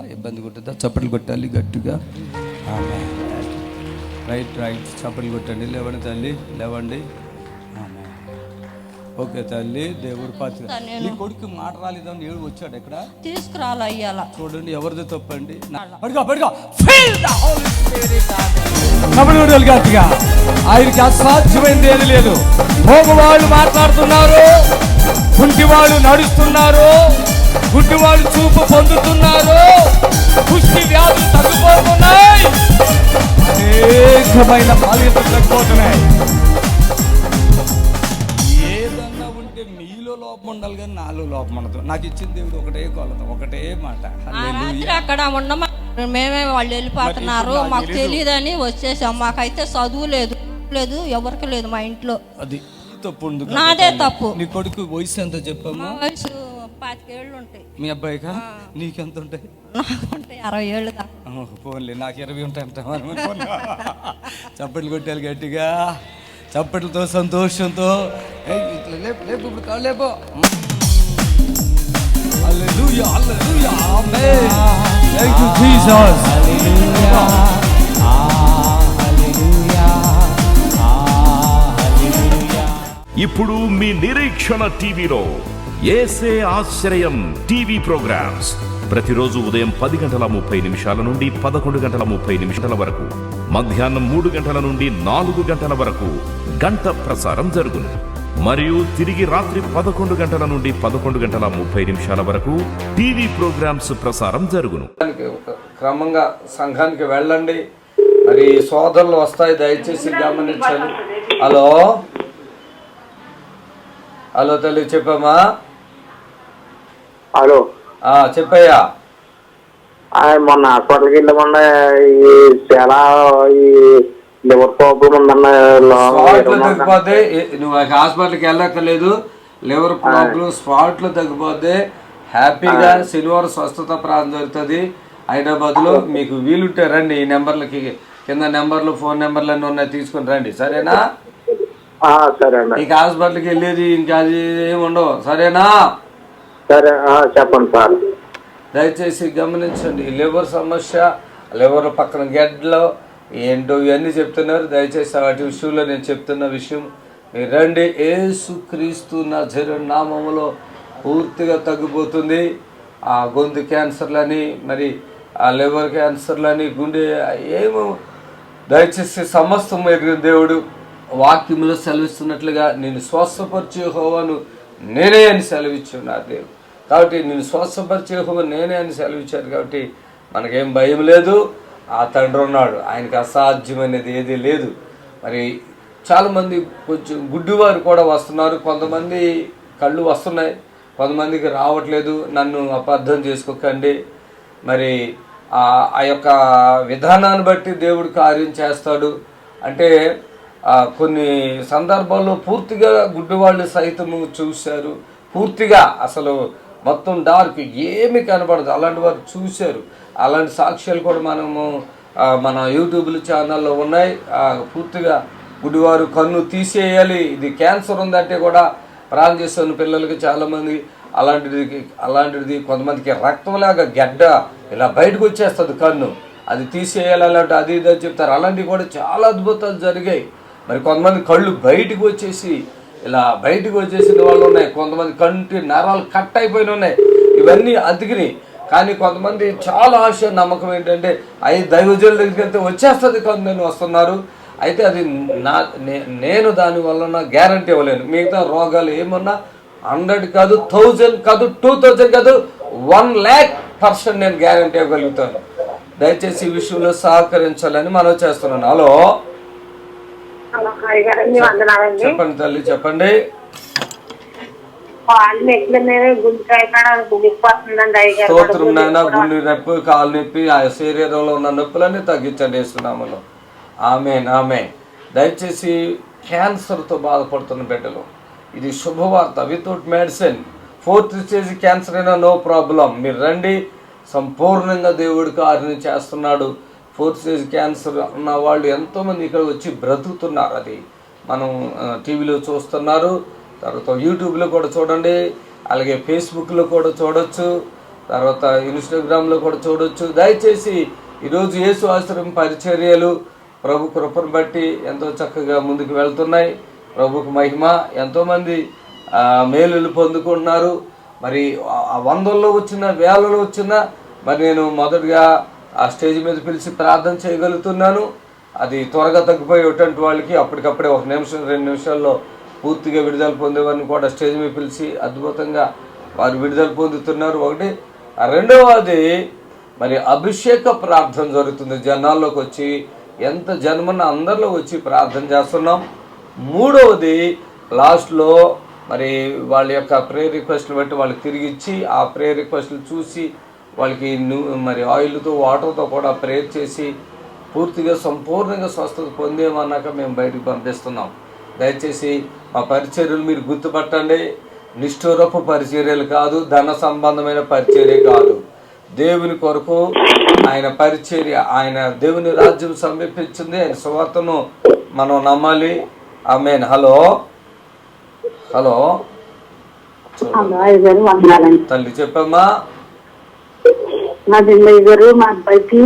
చప్పట్లు కొట్టాలి గట్టిగా. రైట్ చప్పట్లు కొట్టండి. లేవండి తల్లి, లేవండి. ఓకే తల్లి, దేవుడు పాత్ర. నీ కొడుకు మాట రాలేదని ఏడు వచ్చాడు, ఎక్కడ తీసుకురాలి అయ్యాల. చూడండి ఎవరిది తప్పండి. ఆయనకి అసాధ్యమైంది ఏది లేదు. మగవాళ్ళు మాట్లాడుతున్నారు, కుంటివాళ్ళు నడుస్తున్నారు, గుడ్డివాళ్ళు చూపు పొందుతున్నారు, పుష్టి వ్యాధులు తగ్గిపోతున్నాయి, అనేకమైన బాధ్యతలు తగ్గిపోతున్నాయి. మీలో లోపం ఉండాలి కానీ నాలో లోపం ఉండదు. నాకు ఇచ్చిన దేవుడు ఒకటే కొలత, ఒకటే మాట. అక్కడ ఉండమా మేమే వాళ్ళు వెళ్ళిపోతున్నారు, మాకు తెలియదని వచ్చేసాం. మాకైతే చదువు లేదు ఎవరికి లేదు మా ఇంట్లో. అది తప్పు, నాదే తప్పు. నీ కొడుకు వయసు ఎంత చెప్పమ్మా? వయసు 25 ఏళ్ళు ఉంటాయి. మీ అబ్బాయికా? నీకెంత ఉంటాయి? నాకు ఉంటాయి 60 ఏళ్ళు దాకా. పోన్లే, నాకు 20 ఉంటాయి అంట. చప్పట్లు కొట్టాలి గట్టిగా, చప్పట్లతో సంతోషంతో. లేపు ఇప్పుడు కాళ్ళు లేపో. Hallelujah, hallelujah, amen. Thank you Jesus. Hallelujah, hallelujah, hallelujah. ఇప్పుడు మీ నిరీక్షణ టీవీలో యేసే ఆశ్రయం టీవీ ప్రోగ్రామ్స్ ప్రతిరోజు ఉదయం 10:30 నుండి 11:30 వరకు, మధ్యాహ్నం 3 గంటల నుండి 4 గంటల వరకు గంట ప్రసారం జరుగును. మరియు తిరిగి రాత్రి 11 గంటల నుండి 11:30 వరకు టీవీ ప్రోగ్రామ్స్ ప్రసారం జరుగును. క్రమంగా సంఘానికి వెళ్ళండి. మరి సోదరులు వస్తాయి, దయచేసి గమనించండి. హలో తల్లి, చెప్పమ్మా. హలో చెప్పయ్యా. మొన్న హాస్పిటల్కి వెళ్ళకుండా చాలా లివర్ ప్రాబ్లం ఉందన్న. తగ్గిపోతే నువ్వు హాస్పిటల్కి వెళ్ళక్కర్లేదు. లివర్ ప్రాబ్లం స్పాట్లో తగ్గిపోతే హ్యాపీగా శనివారం స్వస్థత ప్రాంతం జరుగుతుంది. హైదరాబాద్లో మీకు వీలుంటే రండి. ఈ నెంబర్లకి కింద నెంబర్లు, ఫోన్ నెంబర్లు అన్నీ ఉన్నాయి, తీసుకుని రండి. సరేనా? సరే అన్న. నీకు హాస్పిటల్కి వెళ్ళేది ఇంకా అది ఏమి ఉండవు, సరేనా? సరే చెప్పండి సార్. దయచేసి గమనించండి, లివర్ సమస్య, లివర్ పక్కన గెడ్డలు ఏంటో ఇవన్నీ చెప్తున్నారు. దయచేసి వాటి విషయంలో నేను చెప్తున్న విషయం మీరు రండి. యేసుక్రీస్తు నజరేయుని నామములో పూర్తిగా తగ్గిపోతుంది. ఆ గొంతు క్యాన్సర్లని, మరి ఆ లివర్ క్యాన్సర్లని, గుండె ఏమో దయచేసి సమస్తం ఎరిగిన దేవుడు వాక్యములో సెలవిస్తున్నట్లుగా నేను స్వస్థపరిచే యెహోవాను నేనే అని సెలవిచ్చున్నారు దేవుడు. కాబట్టి నేను స్వస్థపరిచే యెహోవా నేనే అని సెలవిచ్చారు. కాబట్టి మనకేం భయం లేదు. ఆ తండ్రి ఉన్నాడు, ఆయనకి అసాధ్యమైనది ఏదీ లేదు. మరి చాలామంది కొంచెం గుడ్డివారు కూడా వస్తున్నారు. కొంతమంది కళ్ళు వస్తున్నాయి, కొంతమందికి రావట్లేదు. నన్ను అపార్థం చేసుకోకండి. మరి ఆ యొక్క విధానాన్ని బట్టి దేవుడు కార్యం చేస్తాడు. అంటే కొన్ని సందర్భాల్లో పూర్తిగా గుడ్డివాళ్ళు సైతము చూశారు. పూర్తిగా అసలు మొత్తం డార్క్, ఏమి కనపడదు, అలాంటి వారు చూశారు. అలాంటి సాక్ష్యాలు కూడా మన యూట్యూబ్ల ఛానల్లో ఉన్నాయి. పూర్తిగా గుడివారు కన్ను తీసేయాలి, ఇది క్యాన్సర్ ఉందంటే కూడా ప్రాణం చేస్తున్న పిల్లలకి చాలామంది అలాంటిది కొంతమందికి రక్తంలాగా గడ్డ ఇలా బయటకు వచ్చేస్తుంది కన్ను, అది తీసేయాలి అలాంటి అది ఇది అని చెప్తారు. అలాంటివి కూడా చాలా అద్భుతాలు జరిగాయి. మరి కొంతమంది కళ్ళు బయటకు వచ్చేసి ఇలా బయటకు వచ్చేసిన వాళ్ళు ఉన్నాయి. కొంతమంది కంటి నరాలు కట్ అయిపోయిన ఉన్నాయి. ఇవన్నీ అతికినాయి. కానీ కొంతమంది చాలా ఆశ నమ్మకం ఏంటంటే దైవజనుల దగ్గరికి వెళ్తే వచ్చేస్తుంది, కొంతమంది వస్తున్నారు. అయితే అది నేను దాని వలన గ్యారంటీ ఇవ్వలేను. మిగతా రోగాలు ఏమన్నా 100 కాదు, 1000 కాదు, 2000 కాదు, 1,00,000% నేను గ్యారంటీ ఇవ్వగలుగుతాను. దయచేసి ఈ విషయంలో సహకరించాలని మనం చేస్తున్నాను. హలో చెప్పండి తల్లి, చెప్పండి. స్తోత్రం నాయన. గుండె నొప్పి, కాలు నొప్పి, ఆ శరీరంలో ఉన్న నొప్పులన్నీ తగ్గించండి యేసునామములో. ఆమేన్, ఆమేన్. దయచేసి క్యాన్సర్తో బాధపడుతున్న బిడ్డలు, ఇది శుభవార్త. Without medicine 4th stage cancer అయినా నో ప్రాబ్లం. మీరు రండి, సంపూర్ణంగా దేవుడి కార్యం చేస్తున్నాడు. 4th స్టేజ్ క్యాన్సర్ ఉన్న వాళ్ళు ఎంతోమంది ఇక్కడ వచ్చి బ్రతుకుతున్నారు. అది మనం టీవీలో చూస్తున్నారు, తర్వాత యూట్యూబ్లో కూడా చూడండి, అలాగే ఫేస్బుక్లో కూడా చూడొచ్చు, తర్వాత ఇన్స్టాగ్రామ్లో కూడా చూడొచ్చు. దయచేసి ఈరోజు యేసు ఆశ్రయం పరిచర్యలు ప్రభు కృపను బట్టి ఎంతో చక్కగా ముందుకు వెళ్తున్నాయి. ప్రభుకు మహిమ. ఎంతోమంది మేలులు పొందుకుంటున్నారు. మరి 100లో వచ్చిన, 1000లో వచ్చిన, మరి నేను మొదటగా ఆ స్టేజ్ మీద పిలిచి ప్రార్థన చేయగలుగుతున్నాను. అది త్వరగా తగ్గిపోయేటువంటి వాళ్ళకి అప్పటికప్పుడే 1 నిమిషం 2 నిమిషాల్లో పూర్తిగా విడుదల పొందేవారిని కూడా స్టేజ్ మీద పిలిచి అద్భుతంగా వారు విడుదల పొందుతున్నారు. ఒకటి. రెండవది మరి అభిషేక ప్రార్థన జరుగుతుంది. జనాల్లోకి వచ్చి ఎంత జన్మన్న అందరిలో వచ్చి ప్రార్థన చేస్తున్నాం. మూడవది లాస్ట్లో మరి వాళ్ళ యొక్క ప్రేయర్ రిక్వెస్ట్లు బట్టి వాళ్ళకి తిరిగి ఇచ్చి ఆ ప్రేయర్ రిక్వెస్ట్లు చూసి వాళ్ళకి మరి ఆయిల్తో వాటర్తో కూడా ప్రేయర్ చేసి పూర్తిగా సంపూర్ణంగా స్వస్థత పొందేమన్నాక మేము బయటకు పంపిస్తున్నాం. దయచేసి మా పరిచర్యలు మీరు గుర్తుపట్టండి. నిష్ఠూరపు పరిచర్యలు కాదు, ధన సంబంధమైన పరిచర్య కాదు. దేవుని కొరకు ఆయన పరిచర్య, ఆయన దేవుని రాజ్యం సమీపించింది. ఆయన సువార్తను మనం నమ్మాలి. ఆమేన్. హలో హలో తల్లి చెప్పమ్మా. మా అబ్బాయికి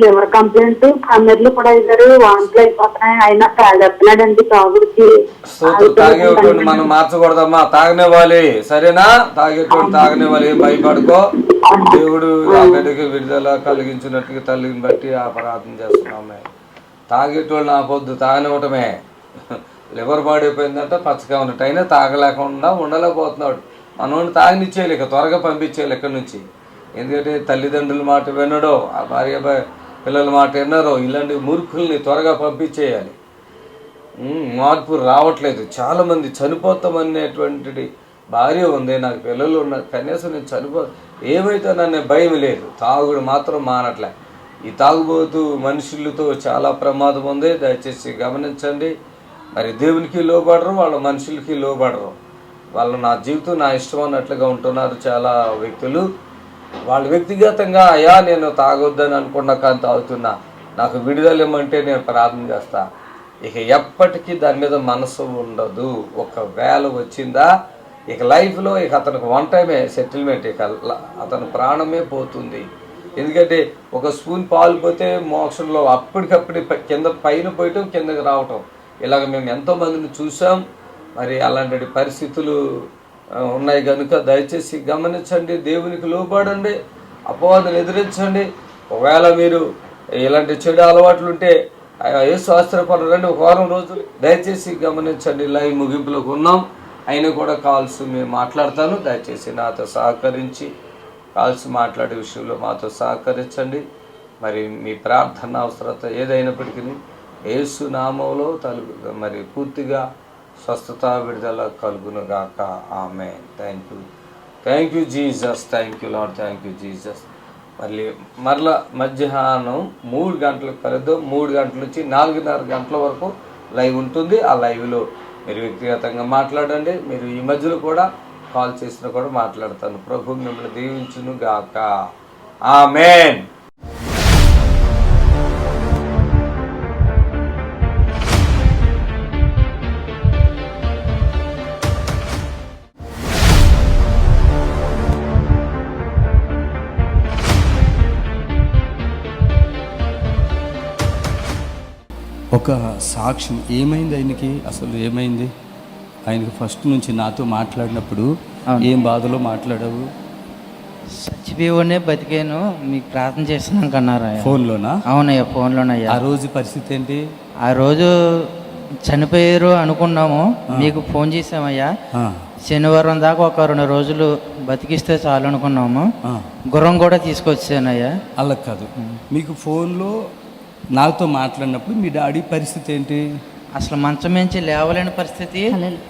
లివర్ కంప్లైంట్, కన్నర్లు కూడా ఇద్దరు వాంతులు అయిపోతున్నాయి. అయినా తాగెత్తున్నాడండి తాగుడికి. తాగేటువంటి మనం మార్చకూడదమ్మా, తాగనివ్వాలి. సరేనా? తాగనివ్వాలి. ఏం భయపడుకో. దేవుడు ఆ బిడ్డకి విడుదల కలిగించినట్టుగా తల్లిని బట్టి ఆ ప్రార్థన చేస్తున్నామే. తాగేటోళ్ళు ఆపొద్దు, తాగనివ్వటమే. లివర్ పాడైపోయిందంటే పచ్చగా ఉన్నట్టు, అయినా తాగలేకుండా ఉండలేకపోతున్నాడు. మనోడిని తాగనిచ్చేయలేక త్వరగా పంపించేయాలి ఇక్కడి నుంచి. ఎందుకంటే తల్లిదండ్రుల మాట వినడో, ఆ భార్య పిల్లల మాట విన్నారో, ఇలాంటి మూర్ఖుల్ని త్వరగా పంపించేయాలి. మార్పు రావట్లేదు. చాలామంది చనిపోతామనేటువంటి భార్య ఉంది, నాకు పిల్లలు ఉన్నారు, కనీసం నేను ఏమైతే నన్ను భయం లేదు. తాగుడు మాత్రం మానట్లే. ఈ తాగుబోతూ మనుషులతో చాలా ప్రమాదం ఉంది. దయచేసి గమనించండి. మరి దేవునికి లోబడరు, వాళ్ళ మనుషులకి లోబడరు. వాళ్ళు నా జీవితం నా ఇష్టం అన్నట్లుగా ఉంటున్నారు చాలా వ్యక్తులు. వాళ్ళు వ్యక్తిగతంగా అయ్యా నేను తాగొద్దని అనుకున్నా కానీ తాగుతున్నా, నాకు విడుదల ఇమ్మంటే నేను ప్రార్థన చేస్తా. ఇక ఎప్పటికీ దాని మీద మనసు ఉండదు. ఒకవేళ వచ్చిందా ఇక లైఫ్లో ఇక అతనికి వన్ టైమే సెటిల్మెంట్, ఇక అతని ప్రాణమే పోతుంది. ఎందుకంటే ఒక స్పూన్ పాలు పోతే మోక్షంలో అప్పటికప్పుడు కింద పైన పోయటం కిందకి రావటం, ఇలాగ మేము ఎంతోమందిని చూసాం. మరి అలాంటి పరిస్థితులు ఉన్నాయి కనుక దయచేసి గమనించండి, దేవునికి లోబడండి, అపవాదులు ఎదిరించండి. ఒకవేళ మీరు ఇలాంటి చెడు అలవాట్లు ఉంటే యేసు ఆశ్చర్యపడండి. ఒక వారం రోజులు దయచేసి గమనించండి. లైవ్ ముగింపులోకి ఉన్నాం, అయినా కూడా కాల్స్ మేము మాట్లాడతాను. దయచేసి నాతో సహకరించి కాల్స్ మాట్లాడే విషయంలో మాతో సహకరించండి. మరి మీ ప్రార్థన అవసరత ఏదైనప్పటికీ యేసు నామంలో మరి పూర్తిగా స్వస్థత విడుదల కలుగునుగాక. Amen. Thank you Jesus, thank you lord, thank you Jesus. మరలా మధ్యాహ్నం 3 గంటలకు కలుద్దాం. 3 గంటల నుంచి 4:30 గంటల వరకు లైవ్ ఉంటుంది. ఆ లైవ్లో మీరు వ్యక్తిగతంగా మాట్లాడండి. మీరు ఈ మధ్యలో కూడా కాల్ చేసినా కూడా మాట్లాడతాను. ప్రభు మిమ్మల్ని దీవించును గాక. ఆమేన్. ఒక సాక్ష్యం ఏమైంది ఆయనకి, అసలు ఏమైంది ఆయనకి? ఫస్ట్ నుంచి నాతో మాట్లాడినప్పుడు ఏం బాధలో మాట్లాడావు? చచ్చిపోయినే బతికాను, మీకు ప్రార్థన చేస్తున్నాం కన్నారా? ఫోన్లోనా? అవునయ్యా, ఫోన్లోనయ్యా. ఆ రోజు పరిస్థితి ఏంటి? ఆ రోజు చనిపోయారు అనుకున్నాము, మీకు ఫోన్ చేసామయ్యా. శనివారం దాకా ఒక 2 రోజులు బతికిస్తే చాలు అనుకున్నాము. గుర్రం కూడా తీసుకొచ్చానయ్యా. అలా కాదు, మీకు ఫోన్లో నాతో మాట్లాడినప్పుడు మీ డాడీ పరిస్థితి ఏంటి? అసలు మంచం నుంచి లేవలేని పరిస్థితి.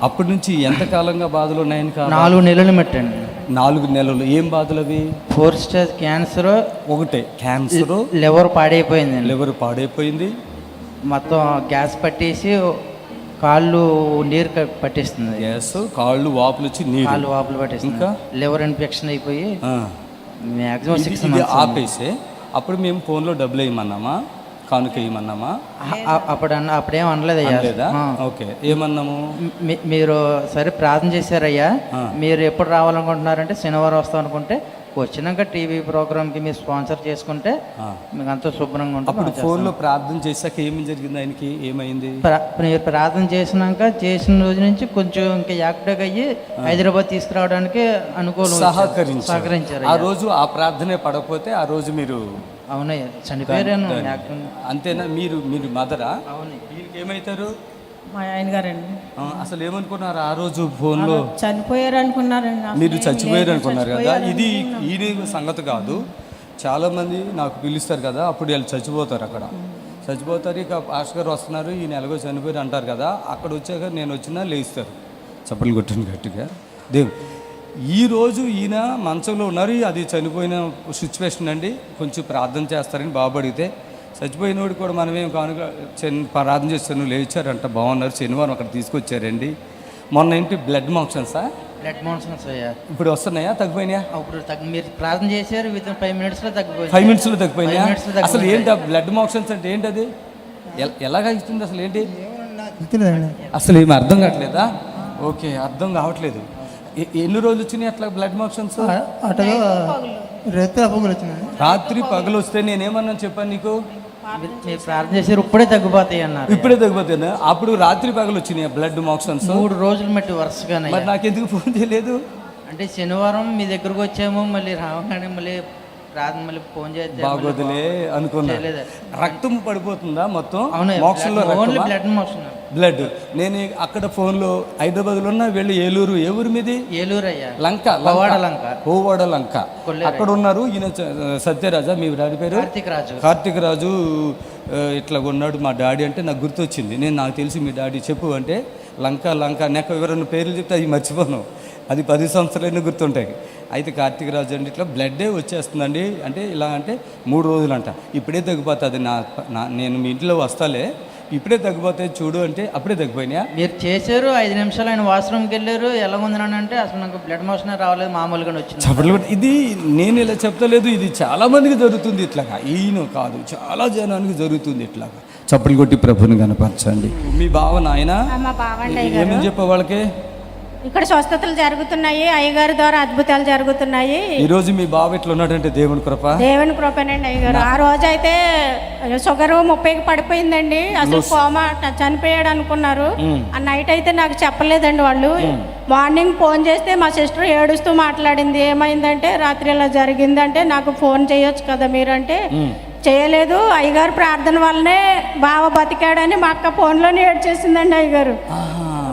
అప్పటి నుంచి ఎంతకాలంగా బాధలు ఉన్నాయని? 4 నెలలు పెట్టండి. 4 నెలలు. ఏం బాధలు అవి? 4 స్టేజ్ క్యాన్సర్. ఒకటే క్యాన్సర్, లివర్ పాడైపోయింది. లివర్ పాడైపోయింది, మొత్తం గ్యాస్ పట్టేసి కాళ్ళు నీరు పట్టేస్తుంది. గ్యాస్, కాళ్ళు వాపులు వచ్చి కాళ్ళు వాపులు పట్టేస్తుంది. ఇంకా లివర్ ఇన్ఫెక్షన్ అయిపోయి మ్యాక్సిమం 6 months ఆపేసే. అప్పుడు మేము ఫోన్లో డబ్బులు వేయమన్నామా, కానుక వేయమన్నామా? అప్పుడేం అనలేదయ్యా. ఓకే, ఏమన్నాము? మీరు సరే ప్రార్థన చేశారయ్యా, మీరు ఎప్పుడు రావాలనుకుంటున్నారంటే శనివారం వస్తాం అనుకుంటే వచ్చినాక టీవీ ప్రోగ్రామ్కి మీరు స్పాన్సర్ చేసుకుంటే మీకు అంతా శుభ్రంగా ఉంటుంది. అప్పుడు ఫోన్లో ప్రార్థన చేశాక ఏమి జరిగింది ఆయనకి? ఏమైంది? మీరు ప్రార్థన చేసిన రోజు నుంచి కొంచెం ఇంకా యాక్టివ్గా అయ్యి హైదరాబాద్ తీసుకురావడానికి అనుకూలం సహకరించారు. ఆ రోజు ఆ ప్రార్థనే పడకపోతే ఆ రోజు మీరు అవునయ్యా చనిపోయారు. అంతేనా? మీరు మదరా? అవును. వీరికి ఏమవుతారు? మా ఆయన గారండి. అసలు ఏమనుకున్నారు ఆ రోజు ఫోన్లో? చనిపోయారు అనుకున్నారండి. మీరు చచ్చిపోయారు అనుకున్నారు కదా. ఇది ఈయన సంగతి కాదు. చాలామంది నాకు పిలుస్తారు కదా, అప్పుడు వీళ్ళు చచ్చిపోతారు. అక్కడ చచ్చిపోతారు. ఇక పాస్టర్ గారు వస్తున్నారు, ఈయన ఎలాగో చనిపోయారు అంటారు కదా. అక్కడ వచ్చాక నేను వచ్చినా లేస్తారు. చప్పట్లు కొట్టండి గట్టిగా. దేవుడు ఈరోజు ఈయన మంచంలో ఉన్నారు, అది చనిపోయిన సిచ్యువేషన్ అండి. కొంచెం ప్రార్థన చేస్తారని బాబు అడిగితే, చచ్చిపోయినోడు కూడా మనమేం కానుక ప్రార్థన చేస్తాను, లేచారంట, బాగున్నారు. శనివారం అక్కడ తీసుకొచ్చారండి. మొన్న ఏంటి బ్లడ్ మోషన్సా? బ్లడ్ మోషన్స్ అయ్యా. ఇప్పుడు వస్తున్నాయా? తగ్గిపోయినాయా? ఇప్పుడు మీరు ప్రార్థన చేశారు, విత్ 5 minutesలో తగ్గిపోయింది. 5 minutesలో తగ్గిపోయినాయా? అసలు ఏంటి బ్లడ్ మోషన్స్ అంటే ఏంటి? అది ఎలాగ ఇస్తుంది అసలు? ఏంటి అసలు ఏమి అర్థం కావట్లేదా? ఓకే, అర్థం కావట్లేదు. ఎన్ని రోజులు వచ్చినాయి అట్లా బ్లడ్ మోషన్స్? రాత్రి పగలు వస్తే నేనేమన్నాను చెప్పాను నీకు? మీరు ప్రార్థన చేశారు, ఇప్పుడే తగ్గిపోతాయి అన్నారు. ఇప్పుడే తగ్గిపోతాయి. అప్పుడు రాత్రి పగలు వచ్చినాయి బ్లడ్ మోషన్స్ 3 రోజులు మట్టి వరుసగానే. మరి నాకెందుకు ఫోన్ చేయలేదు? అంటే శనివారం మీ దగ్గరకు వచ్చాము, మళ్ళీ రావగానే మళ్ళీ ప్రార్థన మళ్ళీ ఫోన్ చేస్తే బాగోదులే అనుకున్నా. రక్తం పడిపోతుందా మొత్తం? మోక్షంలో బ్లడ్ మోషన్, బ్లడ్. నేను అక్కడ ఫోన్లో హైదరాబాద్లో ఉన్నా, వెళ్ళి ఏలూరు. ఏ ఊరు మీది? ఏలూరు అయ్యా. లంక, కోవాడ లంక. అక్కడ ఉన్నారు. ఈయన సత్యరాజా, మీ డాడీ పేరు? కార్తీక్ రాజు. ఇట్లా ఉన్నాడు మా డాడీ అంటే నాకు గుర్తొచ్చింది. నాకు తెలిసి మీ డాడీ చెప్పు అంటే లంక నాకు ఎవరైనా పేర్లు చెప్తే అవి మర్చిపోను. అది 10 సంవత్సరాలైనా గుర్తుంటాయి. అయితే కార్తీక్ రాజు అంటే ఇట్లా బ్లడ్డే వచ్చేస్తుందండి అంటే ఇలా అంటే 3 రోజులు అంట. ఇప్పుడే తగ్గిపోతుంది. నేను మీ ఇంట్లో వస్తాలే, ఇప్పుడే తగ్గిపోతాయి చూడు అంటే అప్పుడే తగ్గిపోయినాయా? మీరు చేశారు 5 నిమిషాలు ఆయన వాష్రూమ్కి వెళ్ళారు, ఎలా ఉందని అంటే అసలు నాకు బ్లడ్ మోషన్ రావలేదు, మామూలుగా వచ్చింది. ఇది నేను ఇలా చెప్తలేదు, ఇది చాలా మందికి జరుగుతుంది ఇట్లాగా. ఈయన కాదు, చాలా జనానికి జరుగుతుంది ఇట్లాగా. చప్పట్లు కొట్టి ప్రభుని కనపరచండి. మీ భావన ఆయన మా బావండి అయ్యగారు. ఏమని చెప్పే వాళ్ళకి ఇక్కడ స్వస్థతలు జరుగుతున్నాయి, అయ్యగారి ద్వారా అద్భుతాలు జరుగుతున్నాయి. ఈ రోజు మీ బావ ఎట్లా ఉన్నాడంటే దేవుని కృప. దేవుని కృపనండి అయ్యగారు. ఆ రోజు అయితే షుగర్ 30కి పడిపోయిందండి. అసలు కోమా చనిపోయాడు అనుకున్నారు. ఆ నైట్ అయితే నాకు చెప్పలేదండి వాళ్ళు. మార్నింగ్ ఫోన్ చేస్తే మా సిస్టర్ ఏడుస్తూ మాట్లాడింది. ఏమైందంటే రాత్రి ఇలా జరిగిందంటే నాకు ఫోన్ చేయొచ్చు కదా మీరంటే చేయలేదు. అయ్యగారు ప్రార్థన వల్లనే బావ బతికాడని మా అక్క ఫోన్లోనే ఏడ్చేసిందండి అయ్యగారు.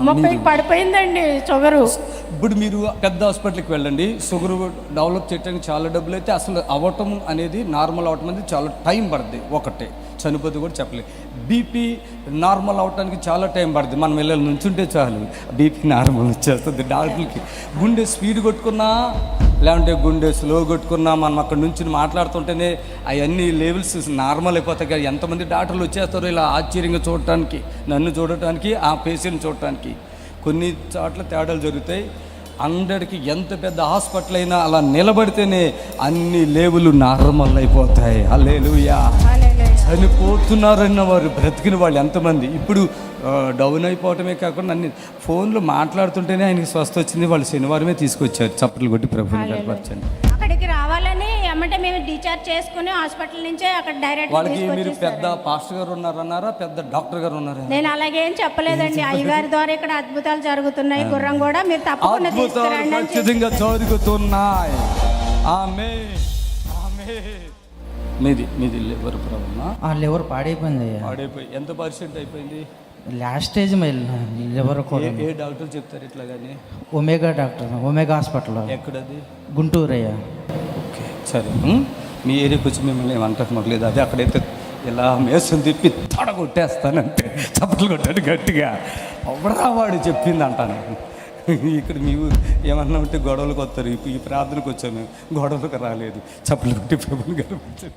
30కి పడిపోయిందండి షుగరు. ఇప్పుడు మీరు పెద్ద హాస్పిటల్కి వెళ్ళండి. షుగర్ డెవలప్ చేయడానికి చాలా డబ్బులు అయితే అసలు అవ్వటం అనేది నార్మల్ అవటం అనేది చాలా టైం పడుతుంది. ఒకటే చనిపోతే కూడా చెప్పలేదు. బీపీ నార్మల్ అవటానికి చాలా టైం పడుతుంది. మనం వెళ్ళాలి నుంచుంటే చాలు బీపీ నార్మల్ వచ్చేస్తుంది. డాక్టర్లకి గుండె స్పీడ్ కొట్టుకున్నా లేదంటే గుండె స్లో కొట్టుకున్నా మనం అక్కడ నుంచి మాట్లాడుతుంటేనే అవన్నీ లెవెల్స్ నార్మల్ అయిపోతాయి కదా. ఎంతమంది డాక్టర్లు వచ్చేస్తారో ఇలా ఆశ్చర్యంగా చూడటానికి, నన్ను చూడటానికి, ఆ పేషెంట్ చూడటానికి. కొన్ని చోట్ల తేడాలు జరుగుతాయి. 100కి ఎంత పెద్ద హాస్పిటల్ అయినా అలా నిలబడితేనే అన్ని లేవులు నార్మల్ అయిపోతాయి. హల్లెలూయా. చనిపోతున్నారన్న వారు బ్రతికిన వాళ్ళు ఎంతమంది ఇప్పుడు డౌన్ అయిపోవటమే కాకుండా అన్ని ఫోన్లో మాట్లాడుతుంటేనే ఆయనకి స్వస్థ వచ్చింది. వాళ్ళు శనివారమే తీసుకొచ్చారు. చప్పట్లు కొట్టి ప్రభుని కనపరచండి. అక్కడికి రావాలని ఏమంటే మేము డిశ్చార్జ్ చేసుకుని హాస్పిటల్ నుంచే అక్కడ డైరెక్ట్ వాళ్ళకి మీరు పెద్ద పాస్టర్ గారు ఉన్నారన్నారా, పెద్ద డాక్టర్ గారు ఉన్నారా? నేను అలాగేం చెప్పలేదండి. అయ్యగారి ద్వారా ఇక్కడ అద్భుతాలు జరుగుతున్నాయి. గుర్రం కూడా మీరు తప్పకుండా తీసుకురండి. ఖచ్చితంగా జరుగుతున్నాయి. ఆమేన్. మీది లివర్ ప్రాబ్లమా? లివర్ పాడైపోయింది అయ్యా. పాడైపోయి ఎంత పర్సెంట్ అయిపోయింది? లాస్ట్ స్టేజ్ లివర్ కూడా. ఏ డాక్టర్ చెప్తారు ఇట్లా కానీ? Omega doctor, omega hospital. ఎక్కడది? గుంటూరు అయ్యా. ఓకే సరే. మీ ఏరియాకి వచ్చి మిమ్మల్ని ఏమంటారు మాకు లేదు. అదే అక్కడైతే ఇలా మేసం తిప్పి తడ కొట్టేస్తానంటే చప్పట్లు కొట్టాడు గట్టిగా. ఎవడరా వాడు చెప్పింది అంటాను. ఇక్కడ మీరు ఏమన్నా ఉంటే గొడవలకు వస్తారు. ఈ ప్రార్థనకు వచ్చాను, గొడవలకు రాలేదు. చప్పట్లు కొట్టి ప్రభుని కనిపించాను.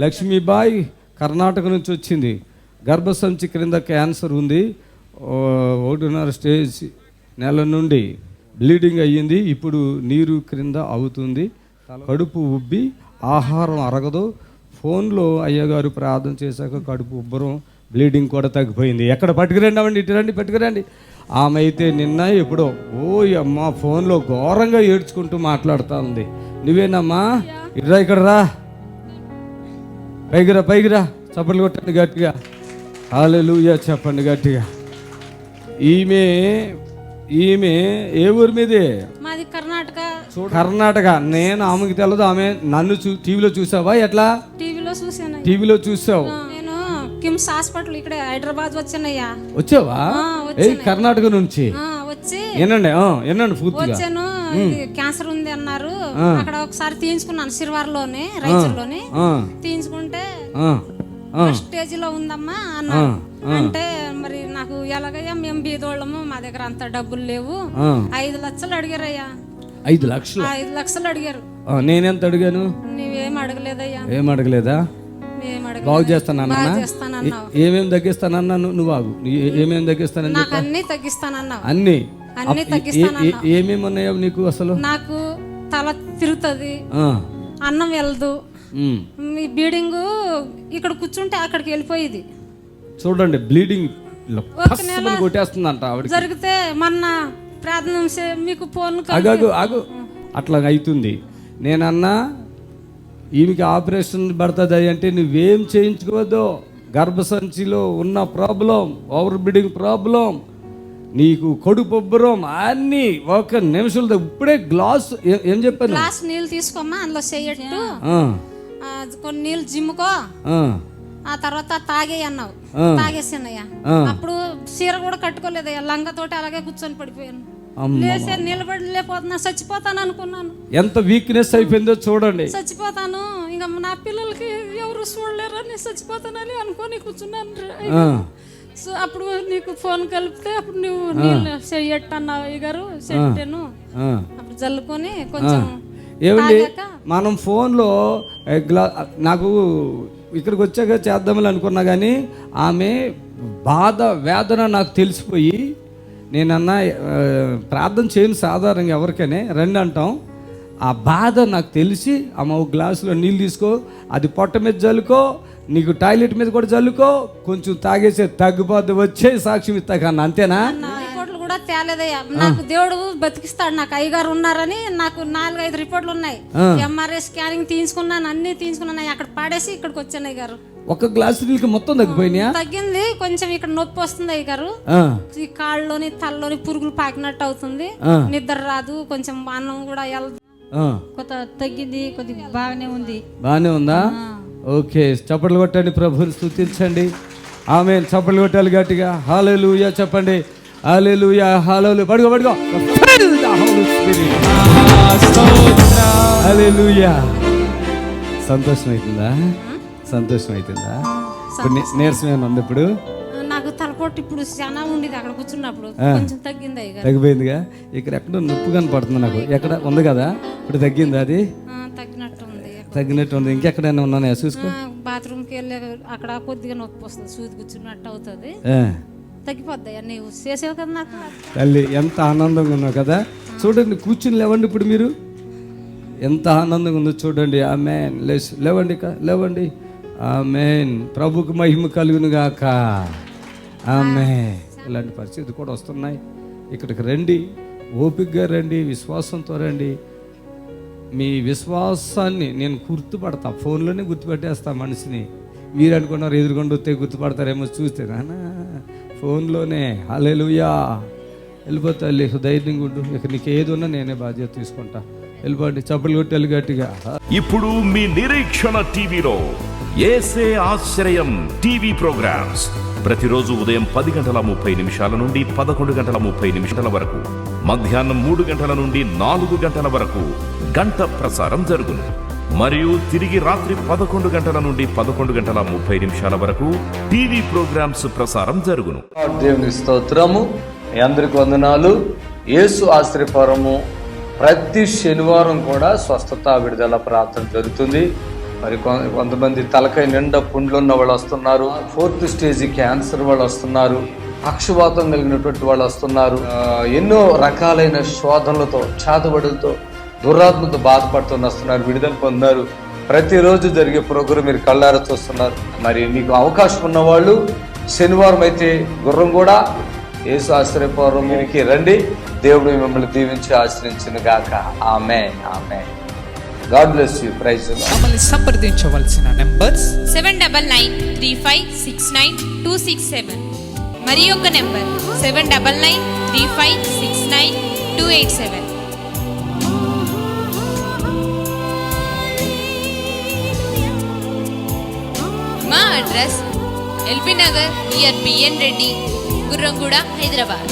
లక్ష్మీబాయి కర్ణాటక నుంచి వచ్చింది. గర్భసంచి క్రింద క్యాన్సర్ ఉంది. 1.5 స్టేజ్ నెల నుండి బ్లీడింగ్ అయ్యింది. ఇప్పుడు నీరు క్రింద అవుతుంది. కడుపు ఉబ్బి ఆహారం అరగదు. ఫోన్లో అయ్యగారు ప్రార్థన చేశాక కడుపు ఉబ్బరం, బ్లీడింగ్ కూడా తగ్గిపోయింది. ఎక్కడ పట్టుకురండి అవ్వండి, ఇటు రండి, పట్టుకురండి. ఆమె అయితే నిన్న ఎప్పుడో అమ్మ ఫోన్లో ఘోరంగా ఏడ్చుకుంటూ మాట్లాడుతూ ఉంది. నువ్వేనమ్మా? ఇట్రా, ఇక్కడ రా, పైకిరా. చప్పట్లు కొట్టండి గట్టిగా. హల్లెలూయా చెప్పండి గట్టిగా. ఈమె ఏ ఊరి మీదే? మాది కర్ణాటక. నేను ఆమెకి తెలదు. ఆమె నన్ను టీవీలో చూసావా? ఎట్లా టీవీలో చూసావు? నేను కిమ్స్ హాస్పిటల్ ఇక్కడ హైదరాబాద్ వచ్చానయ్యా. వచ్చావా? కర్ణాటక నుంచి వచ్చి ఎన్నండి పూర్తిగా వచ్చాను. క్యాన్సర్ ఉంది అన్నారు. అక్కడ ఒకసారి తీయించుకున్నాను సిరివారలోనే, రైతుల్లోనే తీయించుకుంటే స్టేజ్ లో ఉందమ్మా అన్నారు. అంటే మరి నాకు ఎలాగయ్యా, మేము బీదోళ్ళము, మా దగ్గర అంత డబ్బులు లేవు. 5 లక్షలు అడిగారయ్యా. 5 లక్షలు? 5 లక్షలు అడిగారు. నేనెంత అడిగాను? నువ్వేం అడగలేదయ్యా. ఏం అడగలేదా? బాగు చేస్తానన్నా. ఏమేమి తగ్గిస్తానన్నా? నువ్వు ఆగు. ఏమేమి తగ్గిస్తానన్నా? అన్ని తగ్గిస్తానన్నా. అన్ని తగ్గిస్తానన్నా. ఏమేమి ఉన్నాయో నీకు? అసలు నాకు తల తిరుగుతుంది, అన్నం వెళ్ళదు, మీ బ్లీడింగ్ ఇక్కడ కూర్చుంటే అక్కడికి వెళ్ళిపోయేది. చూడండి బ్లీడింగ్ కొట్టేస్తుందంట జరిగితే మొన్న ప్రార్థన మీకు ఫోన్ ఆగు అట్లా అవుతుంది. నేనన్నా ఈమెకి ఆపరేషన్ పడుతుంది అంటే నువ్వేం చేయించుకోవద్దు. గర్భసంచిలో ఉన్న ప్రాబ్లం, ఓవర్ బ్లీడింగ్ ప్రాబ్లం, నీకు కడుపు ఉబ్బరం అన్ని 1 నిమిషంలో. ఇప్పుడే గ్లాస్ ఏం చెప్పాను? గ్లాస్ నీళ్ళు తీసుకోమ్మా, అందులో చెయ్యట్టు కొన్ని నీళ్ళు జిమ్ముకో, ఆ తర్వాత తాగే అన్నావు. తాగేసానయ్యా. అప్పుడు చీర కూడా కట్టుకోలేదయ్యా, లంగతోటి అలాగే కూర్చొని పడిపోయాను. లేసే నిలబడి లేకపోతున్నా, చచ్చిపోతాను అనుకున్నాను. ఎంత వీక్నెస్ అయిపోయిందో చూడండి. చచ్చిపోతాను, ఇంకా నా పిల్లలకి ఎవరు చూడలేరని చచ్చిపోతానని అనుకొని కూర్చున్నాను. సో అప్పుడు నీకు ఫోన్ కలిపితే అప్పుడు నువ్వు నీళ్ళు చెయ్యట్టన్నావు అయ్యగారు. చెట్టాను, అప్పుడు జల్లుకొని కొంచెం. ఏమండి మనం ఫోన్లో నాకు ఇక్కడికి వచ్చాక చేద్దామని అనుకున్నా కానీ ఆమె బాధ వేదన నాకు తెలిసిపోయి నేనన్నా ప్రార్థన చేయను సాధారణంగా ఎవరికైనా రండి అంటాం. ఆ బాధ నాకు తెలిసి అమ్మ ఒక గ్లాసులో నీళ్ళు తీసుకో, అది పొట్ట మీద జల్లుకో, నీకు టాయిలెట్ మీద కూడా జల్లుకో, కొంచెం తాగేసే తగ్గిపోద్ది, వచ్చే సాక్ష్యం ఇస్తాకన్నా. అంతేనా? రిపోర్ట్లు కూడా తేలేదయ్యా. నాకు దేవుడు బతికిస్తాడు. నాకు అయ్యగారు ఉన్నారని నాకు 4-5 రిపోర్ట్లు ఉన్నాయి. ఎంఆర్ఐ స్కానింగ్ తీసుకున్నాను, అన్ని తీసుకున్నాను. అక్కడ పాడేసి ఇక్కడికి వచ్చాను అయ్యగారు. ఒక గ్లాసు నీళ్ళకి మొత్తం తగ్గిపోయినాయా? తగ్గింది. కొంచెం ఇక్కడ నొప్పి వస్తుంది అయ్యగారు. ఈ కాళ్ళలోని తలలోని పురుగులు పాకినట్టు అవుతుంది. నిద్ర రాదు. కొంచెం అన్నం కూడా కొత్త తగ్గింది. కొద్దిగా బాగానే ఉంది. బాగానే ఉందా? ఓకే, చప్పట్లు కొట్టండి, ప్రభువుని స్తుతించండి. ఆమేన్. చప్పట్లు కొట్టాలి గట్టిగా. హల్లెలూయా చెప్పండి. హల్లెలూయా, హల్లెలూయా. పడుకో పడుకో. హల్లెలూయా. సంతోషం అవుతుందా? సంతోషం అవుతుందా? ఇప్పుడు నీరసమేనా ఉంది? ఇప్పుడు నాకు తలపోటు ఇప్పుడు చాలా ఉండేది. అక్కడ కూర్చున్నప్పుడు కొంచెం తగ్గింది అయ్యగారు. తగ్గిపోయిందిగా. ఇక్కడ ఎక్కడో నొప్పి కనపడుతుంది నాకు. ఎక్కడ ఉంది కదా, ఇప్పుడు తగ్గిందా? అది తగ్గినట్టు ఉంది. ఇంకెక్కడైనా ఉన్నాయా చూసుకో. బాత్రూమ్కి వెళ్ళి అక్కడ కొద్దిగా నొప్పి వస్తుంది, సూది కూర్చున్నట్టు అవుతుంది. తగ్గిపోద్ది. నీవు చేసేవి కదా నాకు. తల్లి ఎంత ఆనందంగా ఉన్నావు కదా. చూడండి, కూర్చుని లేవండి. ఇప్పుడు మీరు ఎంత ఆనందంగా ఉందో చూడండి. ఆమేన్. లేవండి, లేవండి. ఆమేన్. ప్రభుకు మహిమ కలుగును గాక. ఆమేన్. ఇలాంటి పరిస్థితి కూడా వస్తున్నాయి. ఇక్కడికి రండి, ఓపికగా రండి, విశ్వాసంతో రండి. మీ విశ్వాసాన్ని నేను గుర్తుపడతా, ఫోన్లోనే గుర్తుపెట్టేస్తా మనిషిని. మీరు అనుకున్నారు ఎదురుకుండా వస్తే గుర్తుపడతారేమో చూస్తే, నాన్న ఫోన్లోనే. హల్లెలూయా. వెళ్ళిపోతా, ధైర్యంగా ఉండు. ఇక నీకు ఏది ఉన్నా నేనే బాధ్యత తీసుకుంటా. వెళ్ళిపోండి, చప్పలు కొట్టాలి గట్టిగా. ఇప్పుడు మీ నిరీక్షణ టీవీలో యేసే ఆశ్రయం టీవీ ప్రోగ్రామ్స్ ప్రతిరోజు ఉదయం 10:30 నుండి 11:30 వరకు, మధ్యాహ్నం 3 గంటల నుండి 4 గంటల వరకు గంట ప్రసారం జరుగును. మరియు తిరిగి రాత్రి 11 గంటల నుండి 11:30 వరకు టీవీ ప్రోగ్రామ్స్ ప్రసారం జరుగును. దేవుని స్తోత్రము. మీ అందరికి వందనాలు. యేసు ఆశ్రయపురము ప్రతి శనివారం కూడా స్వస్థత విడుదల ప్రార్థన జరుగుతుంది. మరి కొంతమంది తలకాయ నిండా పుండ్లు ఉన్న వాళ్ళు వస్తున్నారు. 4th స్టేజ్ క్యాన్సర్ వాళ్ళు వస్తున్నారు. పక్షవాతం కలిగినటువంటి వాళ్ళు వస్తున్నారు. ఎన్నో రకాలైన శోధనలతో, చేతబడులతో, దురాత్మతో బాధపడుతూ వస్తున్నారు. విడుదల పొందారు. ప్రతిరోజు జరిగే ప్రోగ్రాం మీరు కళ్ళారా చూస్తున్నారు. మరి మీకు అవకాశం ఉన్నవాళ్ళు శనివారం అయితే గుర్రం కూడా యేసు ఆశ్రయపురం మీరికి రండి. దేవుడు మిమ్మల్ని దీవించి ఆశ్రయించును గాక. Amen. Amen. God bless you. Praise the Lord. మమ్మల్ని సంప్రదించవలసిన నంబర్స్ 7993569267 మరి ఒక నంబర్ 7993569287. మా అడ్రస్ ఎల్బీ నగర్ నియర్ బిఎన్ రెడ్డి, గుర్రంగూడ, హైదరాబాద్.